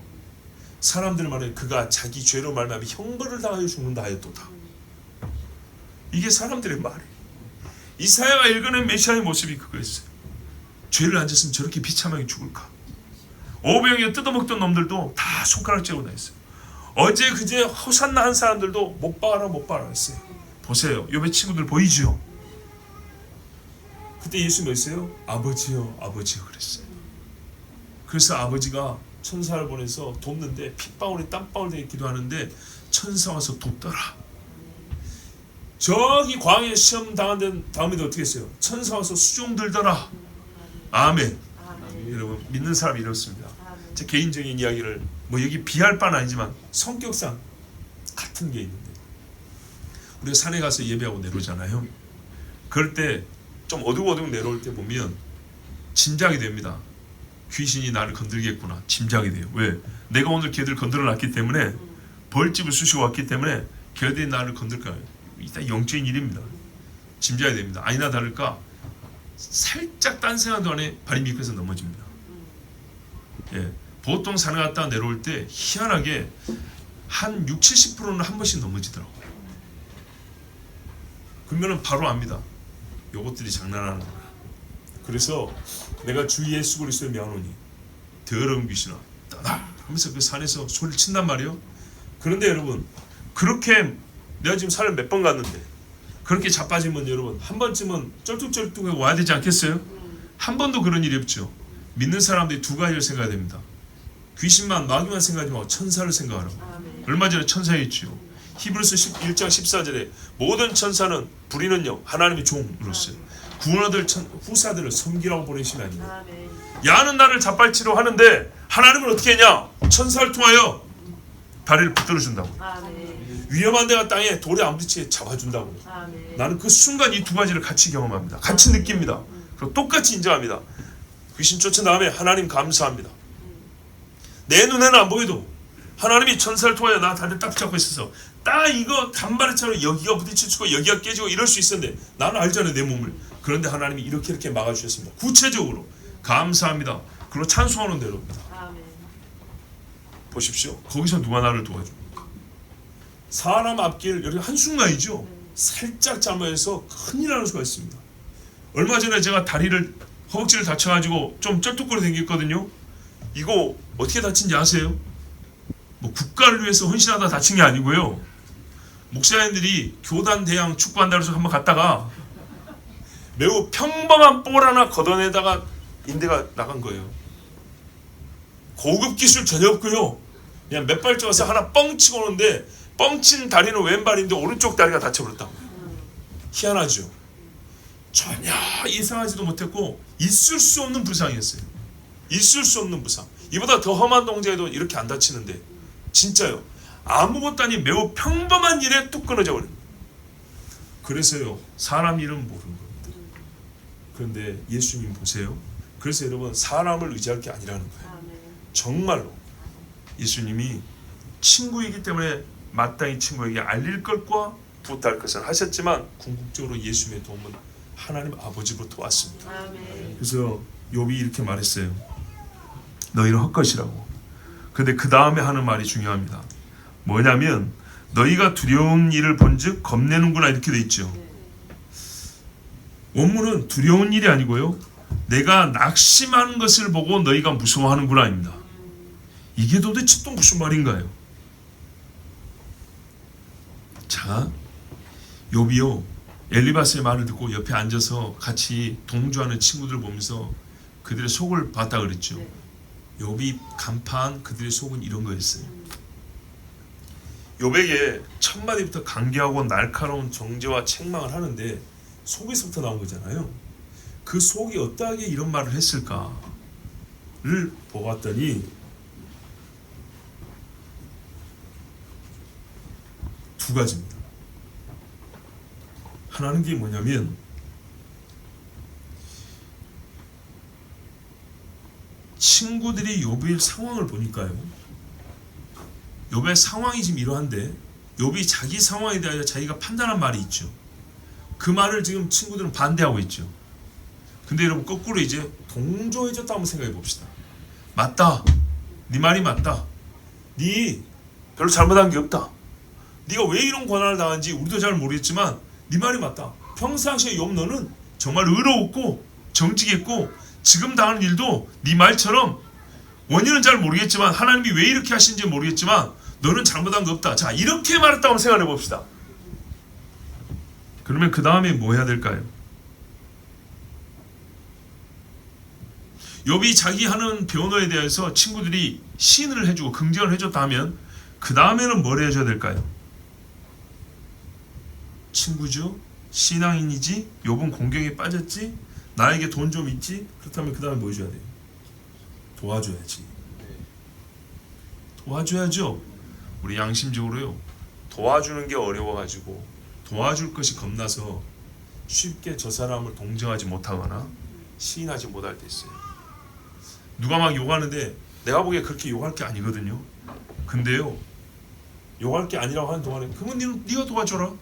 Speaker 1: 사람들 말에 그가 자기 죄로 말미암아 형벌을 당하여 죽는다 하였도다. 이게 사람들의 말이에요. 이사야가 읽어낸 메시아의 모습이 그거였어요. 죄를 안 졌으면 저렇게 비참하게 죽을까. 500명이 뜯어먹던 놈들도 다 손가락 째고 다녔어요. 어제 그제 호산나 한 사람들도 못 박아라 못 박아라 했어요. 보세요. 욥의 친구들 보이죠? 그때 예수 뭐였어요? 아버지요 아버지요 그랬어요. 그래서 아버지가 천사를 보내서 돕는데 핏방울이 땀방울 되게 기도하는데 천사 와서 돕더라. 저기 광야에 시험 당한 다음에도 어떻게 했어요? 천사 와서 수종 들더라. 아멘. 여러분 믿는 사람이 이렇습니다. 제 개인적인 이야기를 뭐 여기 비할 바는 아니지만 성격상 같은 게 있는데 우리가 산에 가서 예배하고 내려오잖아요. 그럴 때 좀 어둑어둑 내려올 때 보면 짐작이 됩니다. 귀신이 나를 건들겠구나. 짐작이 돼요. 왜? 내가 오늘 걔들 건드려 놨기 때문에 벌집을 쑤시고 왔기 때문에 걔들이 나를 건들까요? 일단 영적인 일입니다. 짐작이 됩니다. 아니나 다를까 살짝 딴생각 동안에 발이 미끄러서 넘어집니다. 예, 보통 산에 갔다 내려올 때 희한하게 한 60-70%는 한 번씩 넘어지더라고요. 그러면 바로 압니다. 요것들이 장난하는 거야. 그래서 내가 주 예수 그리스도의 명하노니 더러운 귀신아 떠나 하면서 그 산에서 소리를 친단 말이에요. 그런데 여러분 그렇게 내가 지금 산을 몇 번 갔는데 그렇게 자빠지면 여러분 한 번쯤은 쩔뚝쩔뚝해 와야 되지 않겠어요? 한 번도 그런 일이 없죠. 믿는 사람들이 두 가지를 생각해야 됩니다. 귀신만 마귀만 생각하지 말고 천사를 생각하라고. 얼마 전에 천사였지요. 히브리서 1장 14절에 모든 천사는 부리는요 하나님의 종으로서요 구원받을 후사들을 섬기라고 보내신 아니에요. 야는 나를 잡발치려 하는데 하나님은 어떻게 했냐? 천사를 통하여 다리를 붙들어 준다고. 위험한 데가 땅에 돌에 안 부딪히게 잡아준다고. 나는 그 순간 이 두 가지를 같이 경험합니다. 같이 느낍니다. 그리고 똑같이 인정합니다. 귀신 쫓은 다음에 하나님 감사합니다. 내 눈에는 안 보여도 하나님이 천사를 통하여 나 다리를 딱 붙잡고 있어서 딱 이거 간발의처럼 여기가 부딪히고 여기가 깨지고 이럴 수 있었는데 나는 알잖아요 내 몸을. 그런데 하나님이 이렇게 막아주셨습니다. 구체적으로 감사합니다. 그리고 찬송하는 대로입니다. 보십시오. 거기서 누가 나를 도와줍니까? 사람 앞길 여기 한순간이죠. 살짝 잘못해서 큰일 나는 수가 있습니다. 얼마 전에 제가 다리를 허벅지를 다쳐가지고 좀 쩔뚝거려 생겼거든요. 이거 어떻게 다친지 아세요? 뭐 국가를 위해서 헌신하다 다친 게 아니고요. 목사님들이 교단 대항 축구한다고 해서 한번 갔다가 매우 평범한 볼 하나 걷어내다가 인대가 나간 거예요. 고급 기술 전혀 없고요. 그냥 몇 발짝 와서 하나 뻥 치고 오는데 뻥친 다리는 왼발인데 오른쪽 다리가 다쳐버렸다. 희한하죠. 전혀 이상하지도 못했고 있을 수 없는 부상이었어요. 있을 수 없는 부상. 이보다 더 험한 동작에도 이렇게 안 다치는데 진짜요. 아무것도 아닌 매우 평범한 일에 뚝 끊어져 버립니다. 그래서요 사람 이름 모르는 겁니다. 그런데 예수님 보세요. 그래서 여러분 사람을 의지할 게 아니라는 거예요. 정말로 예수님이 친구이기 때문에 마땅히 친구에게 알릴 것과 부탁할 것을 하셨지만 궁극적으로 예수님의 도움은 하나님 아버지로부터 왔습니다. 그래서 욥이 이렇게 말했어요. 너희는 헛것이라고. 근데 그 다음에 하는 말이 중요합니다. 뭐냐면 너희가 두려운 일을 본즉 겁내는구나 이렇게 돼 있죠. 원문은 두려운 일이 아니고요. 내가 낙심하는 것을 보고 너희가 무서워하는구나입니다. 이게 도대체 또 무슨 말인가요? 자, 욥이요 엘리바스의 말을 듣고 옆에 앉아서 같이 동조하는 친구들 보면서 그들의 속을 봤다 그랬죠. 욥이 간파한 그들의 속은 이런 거였어요. 욥에게 첫 마디부터 간계하고 날카로운 정죄와 책망을 하는데 속에서부터 나온 거잖아요. 그 속이 어떻게 이런 말을 했을까를 보았더니 두 가지입니다. 하나는 게 뭐냐면 친구들이 욥의 상황을 보니까요. 욥의 상황이 지금 이러한데 욥이 자기 상황에 대하여 자기가 판단한 말이 있죠. 그 말을 지금 친구들은 반대하고 있죠. 근데 여러분 거꾸로 이제 동조해줬다 한번 생각해 봅시다. 맞다. 네 말이 맞다. 네 별로 잘못한 게 없다. 네가 왜 이런 고난을 당한지 우리도 잘 모르겠지만 네 말이 맞다. 평상시에 욥 너는 정말 의로웠고 정직했고 지금 당하는 일도 네 말처럼 원인은 잘 모르겠지만 하나님이 왜 이렇게 하신지 모르겠지만 너는 잘못한 거 없다. 자 이렇게 말했다고 한번 생각해 봅시다. 그러면 그 다음에 뭐 해야 될까요? 욥이 자기 하는 변호에 대해서 친구들이 시인을 해주고 긍정을 해줬다 하면 그 다음에는 뭘 해줘야 될까요? 친구죠? 신앙인이지? 욥은 공경에 빠졌지? 나에게 돈 좀 있지? 그렇다면 그 다음에 뭐 해줘야 돼요? 도와줘야지. 도와줘야죠. 우리 양심적으로요. 도와주는 게 어려워가지고 도와줄 것이 겁나서 쉽게 저 사람을 동정하지 못하거나 시인하지 못할 때 있어요. 누가 막 욕하는데 내가 보기에 그렇게 욕할 게 아니거든요. 근데요. 욕할 게 아니라고 하는 동안에 그러면 네가 도와줘라.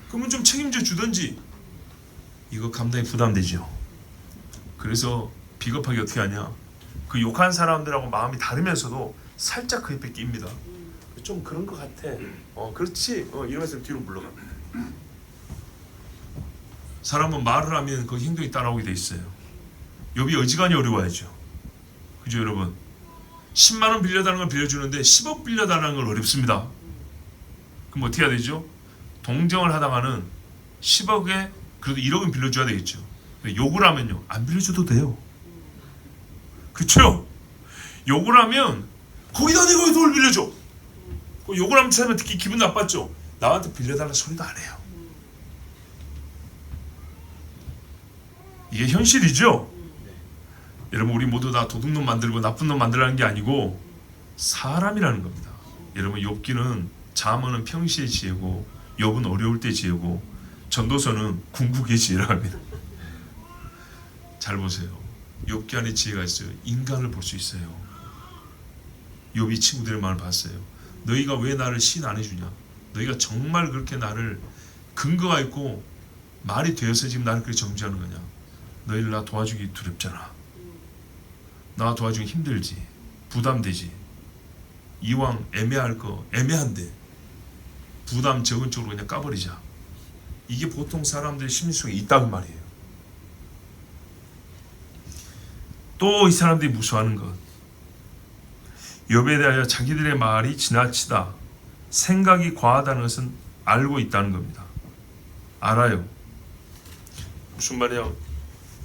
Speaker 1: 그러면 좀 책임져 주든지. 이거 감당이 부담되죠. 그래서 비겁하게 어떻게 하냐. 그 욕한 사람들하고 마음이 다르면서도 살짝 그 옆에 낍니다. 좀 그런 것 같아. 그렇지. 이러면서 뒤로 물러가. 사람은 말을 하면 그 행동이 따라오게 돼 있어요. 욥이 어지간히 어려워야죠. 그죠 여러분? 10만 원 빌려달라는 걸 빌려주는데 10억 빌려달라는 걸 어렵습니다. 그럼 어떻게 해야 되죠? 동정을 하다가는 10억에 그래도 1억은 빌려줘야 되겠죠. 욕을 하면요, 안 빌려줘도 돼요. 그렇죠? 욕을 하면 거기다 내가 왜 돈을 빌려줘? 욕을 하면 사람은 특히 기분 나빴죠. 나한테 빌려달라 소리도 안 해요. 이게 현실이죠. 여러분, 우리 모두 다 도둑놈 만들고 나쁜 놈 만들라는 게 아니고 사람이라는 겁니다. 여러분, 욥기는 잠언은 평시의 지혜고 욥은 어려울 때 지혜고 전도서는 궁극의 지혜라 합니다. 잘 보세요. 욥기 안에 지혜가 있어요. 인간을 볼 수 있어요. 욥이 친구들의 말을 봤어요. 너희가 왜 나를 시인 안 해주냐? 너희가 정말 그렇게 나를 근거가 있고 말이 되어서 지금 나를 그렇게 정죄하는 거냐? 너희를 나 도와주기 두렵잖아. 나 도와주기 힘들지. 부담되지. 이왕 애매할 거 애매한데 부담 적은 쪽으로 그냥 까버리자. 이게 보통 사람들의 심리 속에 있다는 말이에요. 또 이 사람들이 무서워하는 것, 욥에 대하여 자기들의 말이 지나치다, 생각이 과하다는 것은 알고 있다는 겁니다. 알아요. 무슨 말이야?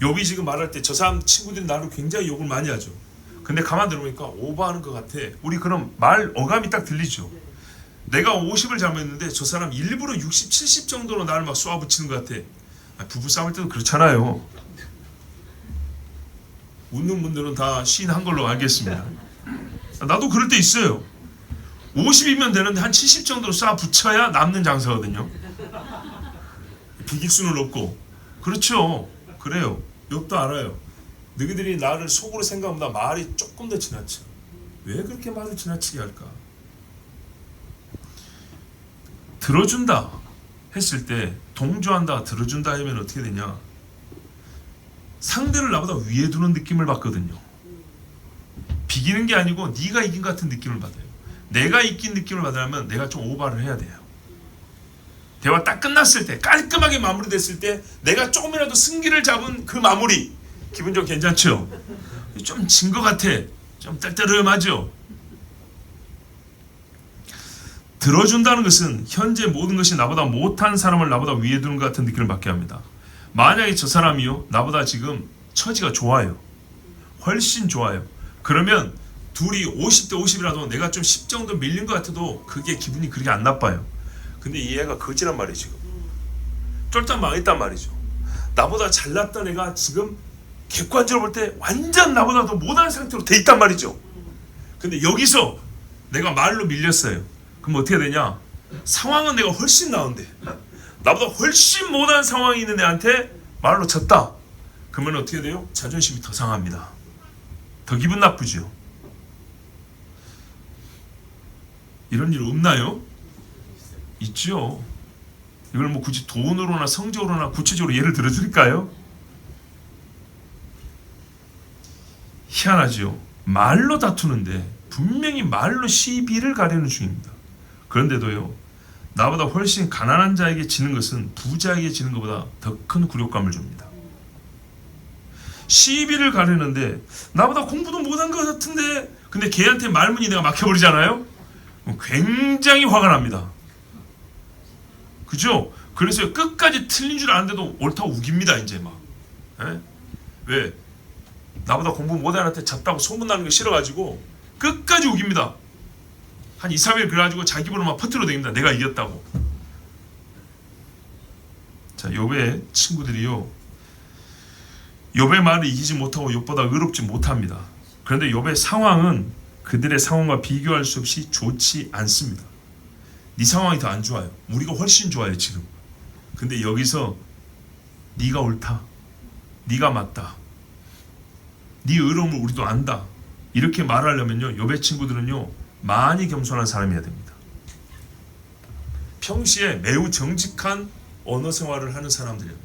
Speaker 1: 욥이 지금 말할 때 저 사람 친구들이 나를 굉장히 욕을 많이 하죠. 근데 가만 들어보니까 오버하는 것 같아. 우리 그럼 말 어감이 딱 들리죠. 내가 50을 잘못했는데 저 사람 일부러 60, 70 정도로 나를 막 쏘아붙이는 것 같아. 부부 싸울 때도 그렇잖아요. 웃는 분들은 다 시인한 걸로 알겠습니다. 나도 그럴 때 있어요. 50이면 되는데 한 70 정도로 쏴붙여야 남는 장사거든요. 비길 수는 없고. 그렇죠. 그래요. 욥도 알아요. 너희들이 나를 속으로 생각보다 말이 조금 더 지나쳐. 왜 그렇게 말을 지나치게 할까? 들어준다 했을 때, 동조한다, 들어준다 하면 어떻게 되냐? 상대를 나보다 위에 두는 느낌을 받거든요. 비기는 게 아니고 네가 이긴 것 같은 느낌을 받아요. 내가 이긴 느낌을 받으려면 내가 좀 오버를 해야 돼요. 대화 딱 끝났을 때, 깔끔하게 마무리됐을 때 내가 조금이라도 승기를 잡은 그 마무리, 기분 좀 괜찮죠? 좀 진 것 같아. 좀 떨떠름하죠? 들어준다는 것은 현재 모든 것이 나보다 못한 사람을 나보다 위에 두는 것 같은 느낌을 받게 합니다. 만약에 저 사람이요, 나보다 지금 처지가 좋아요. 훨씬 좋아요. 그러면 둘이 50대 50이라도 내가 좀 10 정도 밀린 것 같아도 그게 기분이 그렇게 안 나빠요. 근데 이 애가 거지란 말이죠. 쫄딱 망했단 말이죠. 나보다 잘났던 애가 지금 객관적으로 볼 때 완전 나보다 더 못한 상태로 돼 있단 말이죠. 근데 여기서 내가 말로 밀렸어요. 그럼 어떻게 되냐? 상황은 내가 훨씬 나은데 나보다 훨씬 못한 상황이 있는 애한테 말로 졌다. 그러면 어떻게 돼요? 자존심이 더 상합니다. 더 기분 나쁘죠. 이런 일 없나요? 있죠. 이걸 뭐 굳이 돈으로나 성적으로나 구체적으로 예를 들어드릴까요? 희한하죠. 말로 다투는데 분명히 말로 시비를 가려는 중입니다. 그런데도요, 나보다 훨씬 가난한 자에게 지는 것은 부자에게 지는 것보다 더 큰 굴욕감을 줍니다. 시비를 가려는데 나보다 공부도 못한 것 같은데 근데 걔한테 말문이 내가 막혀버리잖아요. 굉장히 화가 납니다. 그죠? 그래서 끝까지 틀린 줄 아는데도 옳다고 우깁니다. 이제 막. 에? 왜? 나보다 공부 못한 애한테 졌다고 소문나는 거 싫어가지고 끝까지 우깁니다. 한 2, 3일 그래가지고 자기 입으로 막 퍼뜨려 댑니다. 내가 이겼다고. 자, 욥의 친구들이요, 욥의 말을 이기지 못하고 욥보다 의롭지 못합니다. 그런데 욥의 상황은 그들의 상황과 비교할 수 없이 좋지 않습니다. 네 상황이 더 안 좋아요. 우리가 훨씬 좋아요 지금. 근데 여기서 네가 옳다, 네가 맞다, 네 의로움을 우리도 안다, 이렇게 말하려면요, 욥의 친구들은요 많이 겸손한 사람이어야 됩니다. 평시에 매우 정직한 언어 생활을 하는 사람들입니다.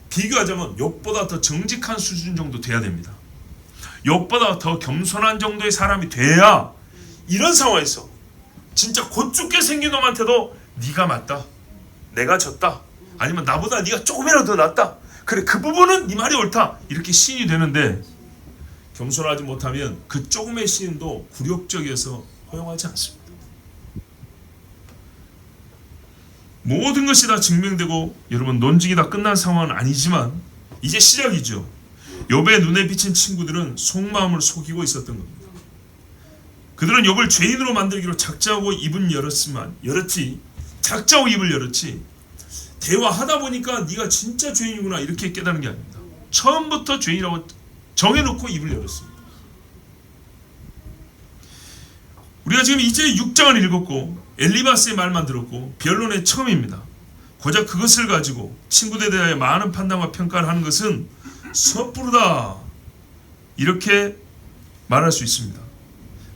Speaker 1: 비교하자면 욥보다 더 정직한 수준 정도 돼야 됩니다. 욥보다 더 겸손한 정도의 사람이 돼야 이런 상황에서 진짜 곧 죽게 생긴 놈한테도 네가 맞다, 내가 졌다, 아니면 나보다 네가 조금이라도 더 낫다, 그래 그 부분은 네 말이 옳다, 이렇게 시인이 되는데, 겸손하지 못하면 그 조금의 시인도 굴욕적이어서 허용하지 않습니다. 모든 것이 다 증명되고 여러분 논증이 다 끝난 상황은 아니지만 이제 시작이죠. 욥의 눈에 비친 친구들은 속마음을 속이고 있었던 겁니다. 그들은 욥을 죄인으로 만들기로 작자하고 입은 열었지 작자하고 입을 열었지 대화하다 보니까 네가 진짜 죄인이구나 이렇게 깨달은 게 아닙니다. 처음부터 죄인이라고 정해놓고 입을 열었습니다. 우리가 지금 이제 6장을 읽었고 엘리바스의 말만 들었고 변론의 처음입니다. 고작 그것을 가지고 친구들에 대하여 많은 판단과 평가를 하는 것은 섣부르다 이렇게 말할 수 있습니다.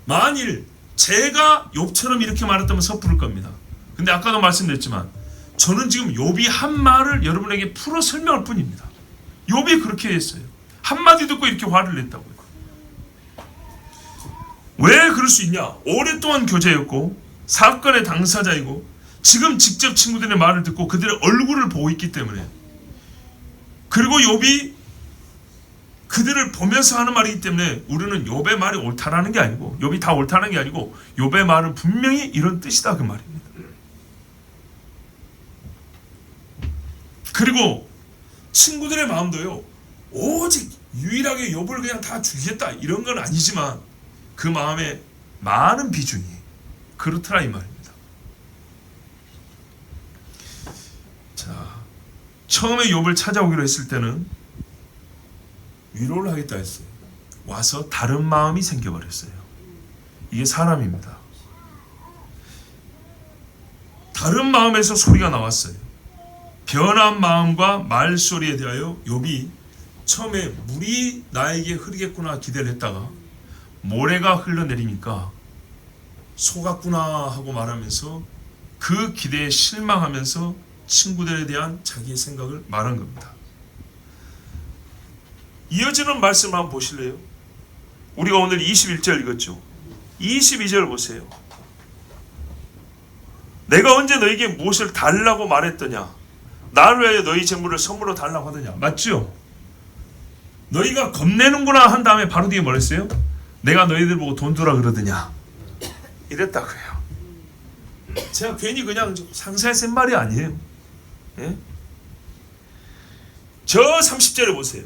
Speaker 1: 만일 제가 욥처럼 이렇게 말했다면 섣부를 겁니다. 근데 아까도 말씀드렸지만 저는 지금 욥이 한 말을 여러분에게 풀어 설명할 뿐입니다. 욥이 그렇게 했어요. 한마디 듣고 이렇게 화를 냈다고요. 왜 그럴 수 있냐? 오랫동안 교제였고 사건의 당사자이고 지금 직접 친구들의 말을 듣고 그들의 얼굴을 보고 있기 때문에 그리고 욥이 그들을 보면서 하는 말이기 때문에 우리는 욥의 말이 옳다라는 게 아니고 욥이 다 옳다는 게 아니고 욥의 말은 분명히 이런 뜻이다 그 말입니다. 그리고 친구들의 마음도요 오직 유일하게 욥을 그냥 다 죽이겠다 이런 건 아니지만 그 마음에 많은 비중이 그렇더라 이 말입니다. 자, 처음에 욥을 찾아오기로 했을 때는 위로를 하겠다 했어요. 와서 다른 마음이 생겨버렸어요. 이게 사람입니다. 다른 마음에서 소리가 나왔어요. 변한 마음과 말소리에 대하여 욥이 처음에 물이 나에게 흐르겠구나 기대를 했다가 모래가 흘러내리니까 속았구나 하고 말하면서 그 기대에 실망하면서 친구들에 대한 자기의 생각을 말한 겁니다. 이어지는 말씀 한번 보실래요? 우리가 오늘 21절 읽었죠. 22절 보세요. 내가 언제 너에게 무엇을 달라고 말했더냐? 나를 위하여 너희 재물을 선물로 달라고 하더냐? 맞죠? 너희가 겁내는구나 한 다음에 바로 뒤에 뭘 했어요? 내가 너희들 보고 돈 주라 그러더냐? 이랬다고요. 제가 괜히 그냥 상사에 쓴 말이 아니에요. 예? 저 30절에 보세요.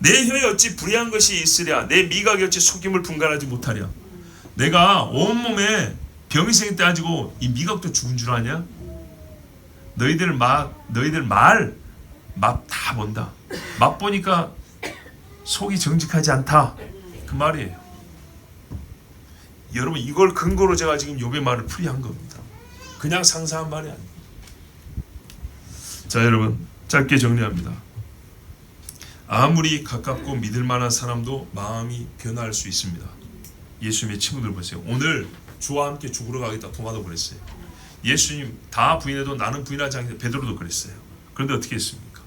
Speaker 1: 내 혀에 어찌 불의한 것이 있으랴? 내 미각이 어찌 속임을 분간하지 못하랴? 내가 온몸에 병이 생길 때 가지고 이 미각도 죽은 줄 아냐? 너희들 말 맛 다 본다. 맛 보니까 속이 정직하지 않다. 그 말이에요. 여러분 이걸 근거로 제가 지금 욥의 말을 풀이한 겁니다. 그냥 상상한 말이 아니에요. 자 여러분 짧게 정리합니다. 아무리 가깝고 믿을 만한 사람도 마음이 변할 수 있습니다. 예수님의 친구들 보세요. 오늘 주와 함께 죽으러 가겠다 도마도 그랬어요. 예수님 다 부인해도 나는 부인하지 않겠다. 베드로도 그랬어요. 그런데 어떻게 했습니까?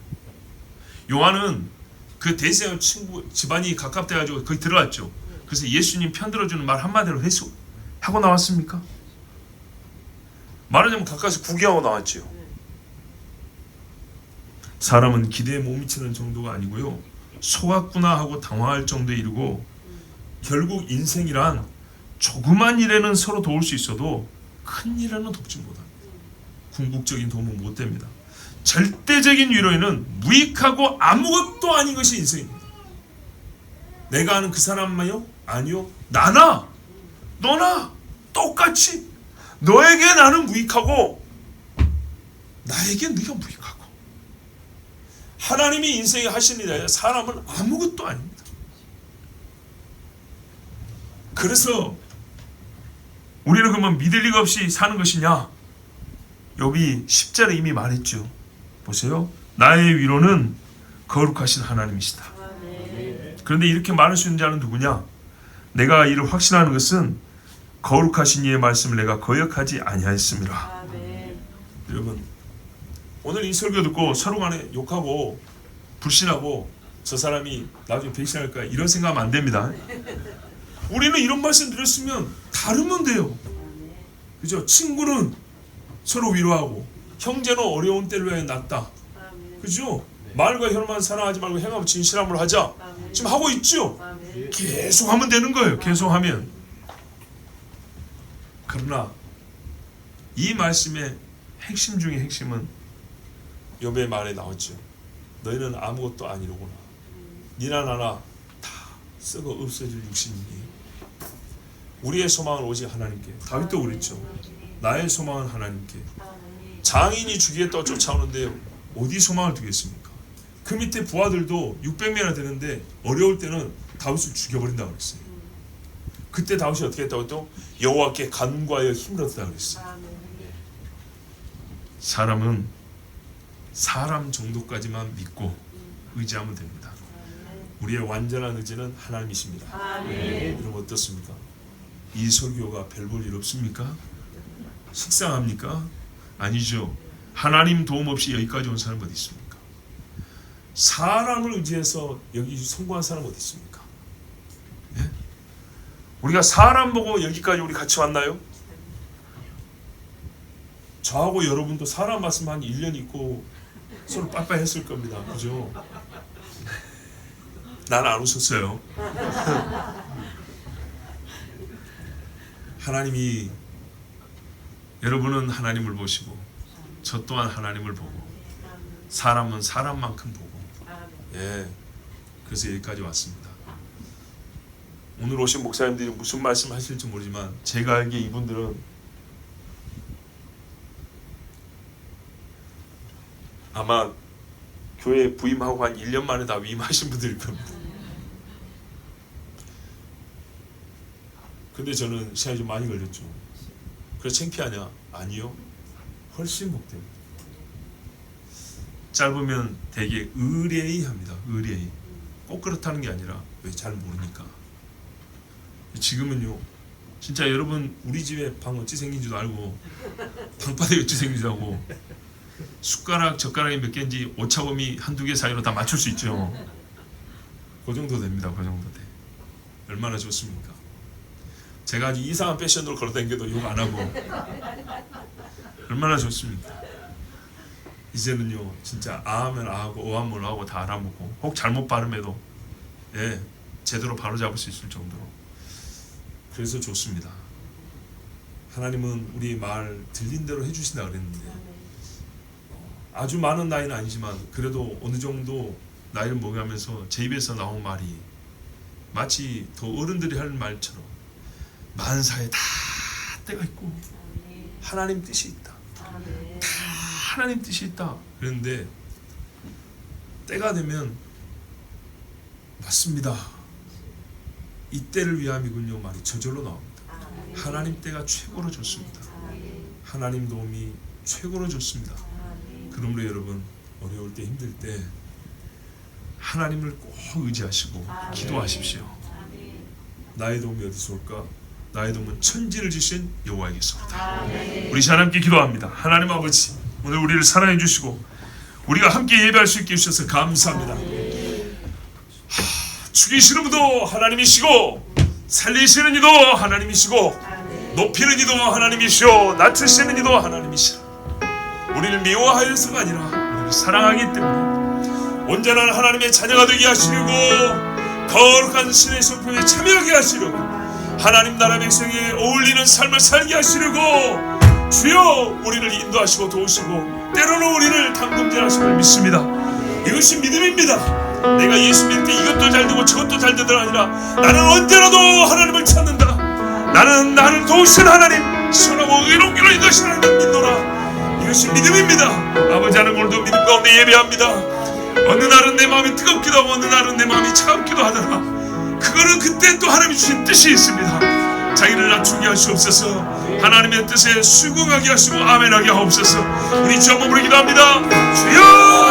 Speaker 1: 요한은 그 대세의 친구 집안이 가깝다 가지고 거기 들어갔죠. 그래서 예수님 편들어주는 말 한마디로 하고 나왔습니까? 말하자면 가까이서 구경하고 나왔죠. 사람은 기대에 못 미치는 정도가 아니고요. 속았구나 하고 당황할 정도에 이르고 결국 인생이란 조그만 일에는 서로 도울 수 있어도 큰 일에는 돕지 못합니다. 궁극적인 도움은 못 됩니다. 절대적인 위로에는 무익하고 아무것도 아닌 것이 인생입니다. 내가 아는 그 사람만요? 아니요. 나나 너나 똑같이 너에게 나는 무익하고 나에게 네가 무익하고 하나님이 인생에 하신 일에 사람은 아무것도 아닙니다. 그래서 우리는 그러면 믿을 리가 없이 사는 것이냐? 욥이 10절에 이미 말했죠. 보세요. 나의 위로는 거룩하신 하나님이시다. 그런데 이렇게 말할 수 있는 자는 누구냐? 내가 이를 확신하는 것은 거룩하신 이의 말씀을 내가 거역하지 아니하였습니다. 여러분 오늘 이 설교 듣고 서로 간에 욕하고 불신하고 저 사람이 나중에 배신할 거야 이런 생각하면 안 됩니다. 우리는 이런 말씀 들었으면 다르면 돼요. 그죠? 친구는 서로 위로하고 형제는 어려운 때를 위해 낫다. 그죠? 말과 혀로만 사랑하지 말고 행하고 진실함으로 하자. 지금 하고 있죠? 계속 하면 되는 거예요. 계속 하면. 그러나 이 말씀에 핵심 중에 핵심은 욥의 말에 나왔죠. 너희는 아무것도 아니로구나. 니나 나나 다 썩어 없어질 육신이니 우리의 소망은 오직 하나님께. 다윗도 그랬죠. 나의 소망은 하나님께. 장인이 주기에 또 쫓아오는데 어디 소망을 두겠습니까? 그 밑에 부하들도 600명이나 되는데 어려울 때는 다윗을 죽여버린다고 그랬어요. 그때 다윗이 어떻게 했다고 했죠? 여호와께 간구하여 힘을 얻었다고 그랬어요. 사람은 사람 정도까지만 믿고 의지하면 됩니다. 우리의 완전한 의지는 하나님이십니다. 여러분 어떻습니까? 이 설교가 별 볼 일 없습니까? 식상합니까? 아니죠. 하나님 도움 없이 여기까지 온 사람 어디 있습니까? 사람을 의지해서 여기 성공한 사람 어디 있습니까? 예? 우리가 사람 보고 여기까지 우리 같이 왔나요? 저하고 여러분도 사람 말씀 한 1년 있고 서로 빠빠이 했을 겁니다. 그죠? 난 안 웃었어요. 하나님이, 여러분은 하나님을 보시고 저 또한 하나님을 보고 사람은 사람만큼 보고, 예, 그래서 여기까지 왔습니다. 오늘 오신 목사님들이 무슨 말씀 하실지 모르지만 제가 알기에 이분들은 아마 교회 부임하고 한 1년 만에 다 위임하신 분들일 겁니다. 근데 저는 시간이 좀 많이 걸렸죠. 그래서 창피하냐? 아니요. 훨씬 복됩니다. 짧으면 되게 의뢰의합니다. 의뢰의. 꼭 그렇다는 게 아니라 왜 잘 모르니까. 지금은요. 진짜 여러분 우리 집에 방 어찌 생긴지도 알고 방바닥이 어찌 생긴지도 알고 숟가락 젓가락이 몇 개인지 오차범위 한두 개 사이로 다 맞출 수 있죠. 그 정도 됩니다. 그 정도 돼. 얼마나 좋습니까? 제가 아주 이상한 패션으로 걸어다니겨도 욕 안 하고 얼마나 좋습니까? 이제는요 진짜 아하면 아하고 어하면 어하고 다 알아먹고 혹 잘못 발음해도 예 제대로 바로잡을 수 있을 정도로. 그래서 좋습니다. 하나님은 우리 말 들린 대로 해주신다 그랬는데 아주 많은 나이는 아니지만 그래도 어느 정도 나이를 먹으면서 제 입에서 나온 말이 마치 더 어른들이 할 말처럼 만사에 다 때가 있고 하나님 뜻이 있다. 다 하나님 뜻이 있다. 그런데 때가 되면 맞습니다. 이 때를 위함이군요 말이 저절로 나옵니다. 하나님 때가 최고로 좋습니다. 하나님 도움이 최고로 좋습니다. 그러므로 여러분 어려울 때 힘들 때 하나님을 꼭 의지하시고 기도하십시오. 나의 도움이 어디서 올까? 나의 도움은 천지를 지신 여호와에게서로다. 우리 하나님께 기도합니다. 하나님 아버지 오늘 우리를 사랑해 주시고 우리가 함께 예배할 수 있게 해주셔서 감사합니다. 죽이시는 이도 하나님이시고 살리시는 이도 하나님이시고 높이는 이도 하나님이시오 낮추시는 이도 하나님이시라. 우리를 미워하여서가 아니라 우리를 사랑하기 때문에 온전한 하나님의 자녀가 되게 하시려고 거룩한 신의 성품에 참여하게 하시려고 하나님 나라 백성에 어울리는 삶을 살게 하시려고 주여 우리를 인도하시고 도우시고 때로는 우리를 당금질하심을 믿습니다. 이것이 믿음입니다. 내가 예수 믿을 때 이것도 잘 되고 저것도 잘 되더라 아니라 나는 언제라도 하나님을 찾는다. 나는 나를 도우신 하나님 선하고 의로운 길로 인도하시는 하나님 믿노라. 이것이 믿음입니다. 아버지 하나님 오늘도 믿음 가운데 예배합니다. 어느 날은 내 마음이 뜨겁기도 하고 어느 날은 내 마음이 차갑기도 하더라. 그거는 그때 또 하나님이 주신 뜻이 있습니다. 자기를 낮추게 하시옵소서. 하나님의 뜻에 수긍하게 하시고 아멘하게 하옵소서. 우리 주 한번 부르기도 합니다. 주여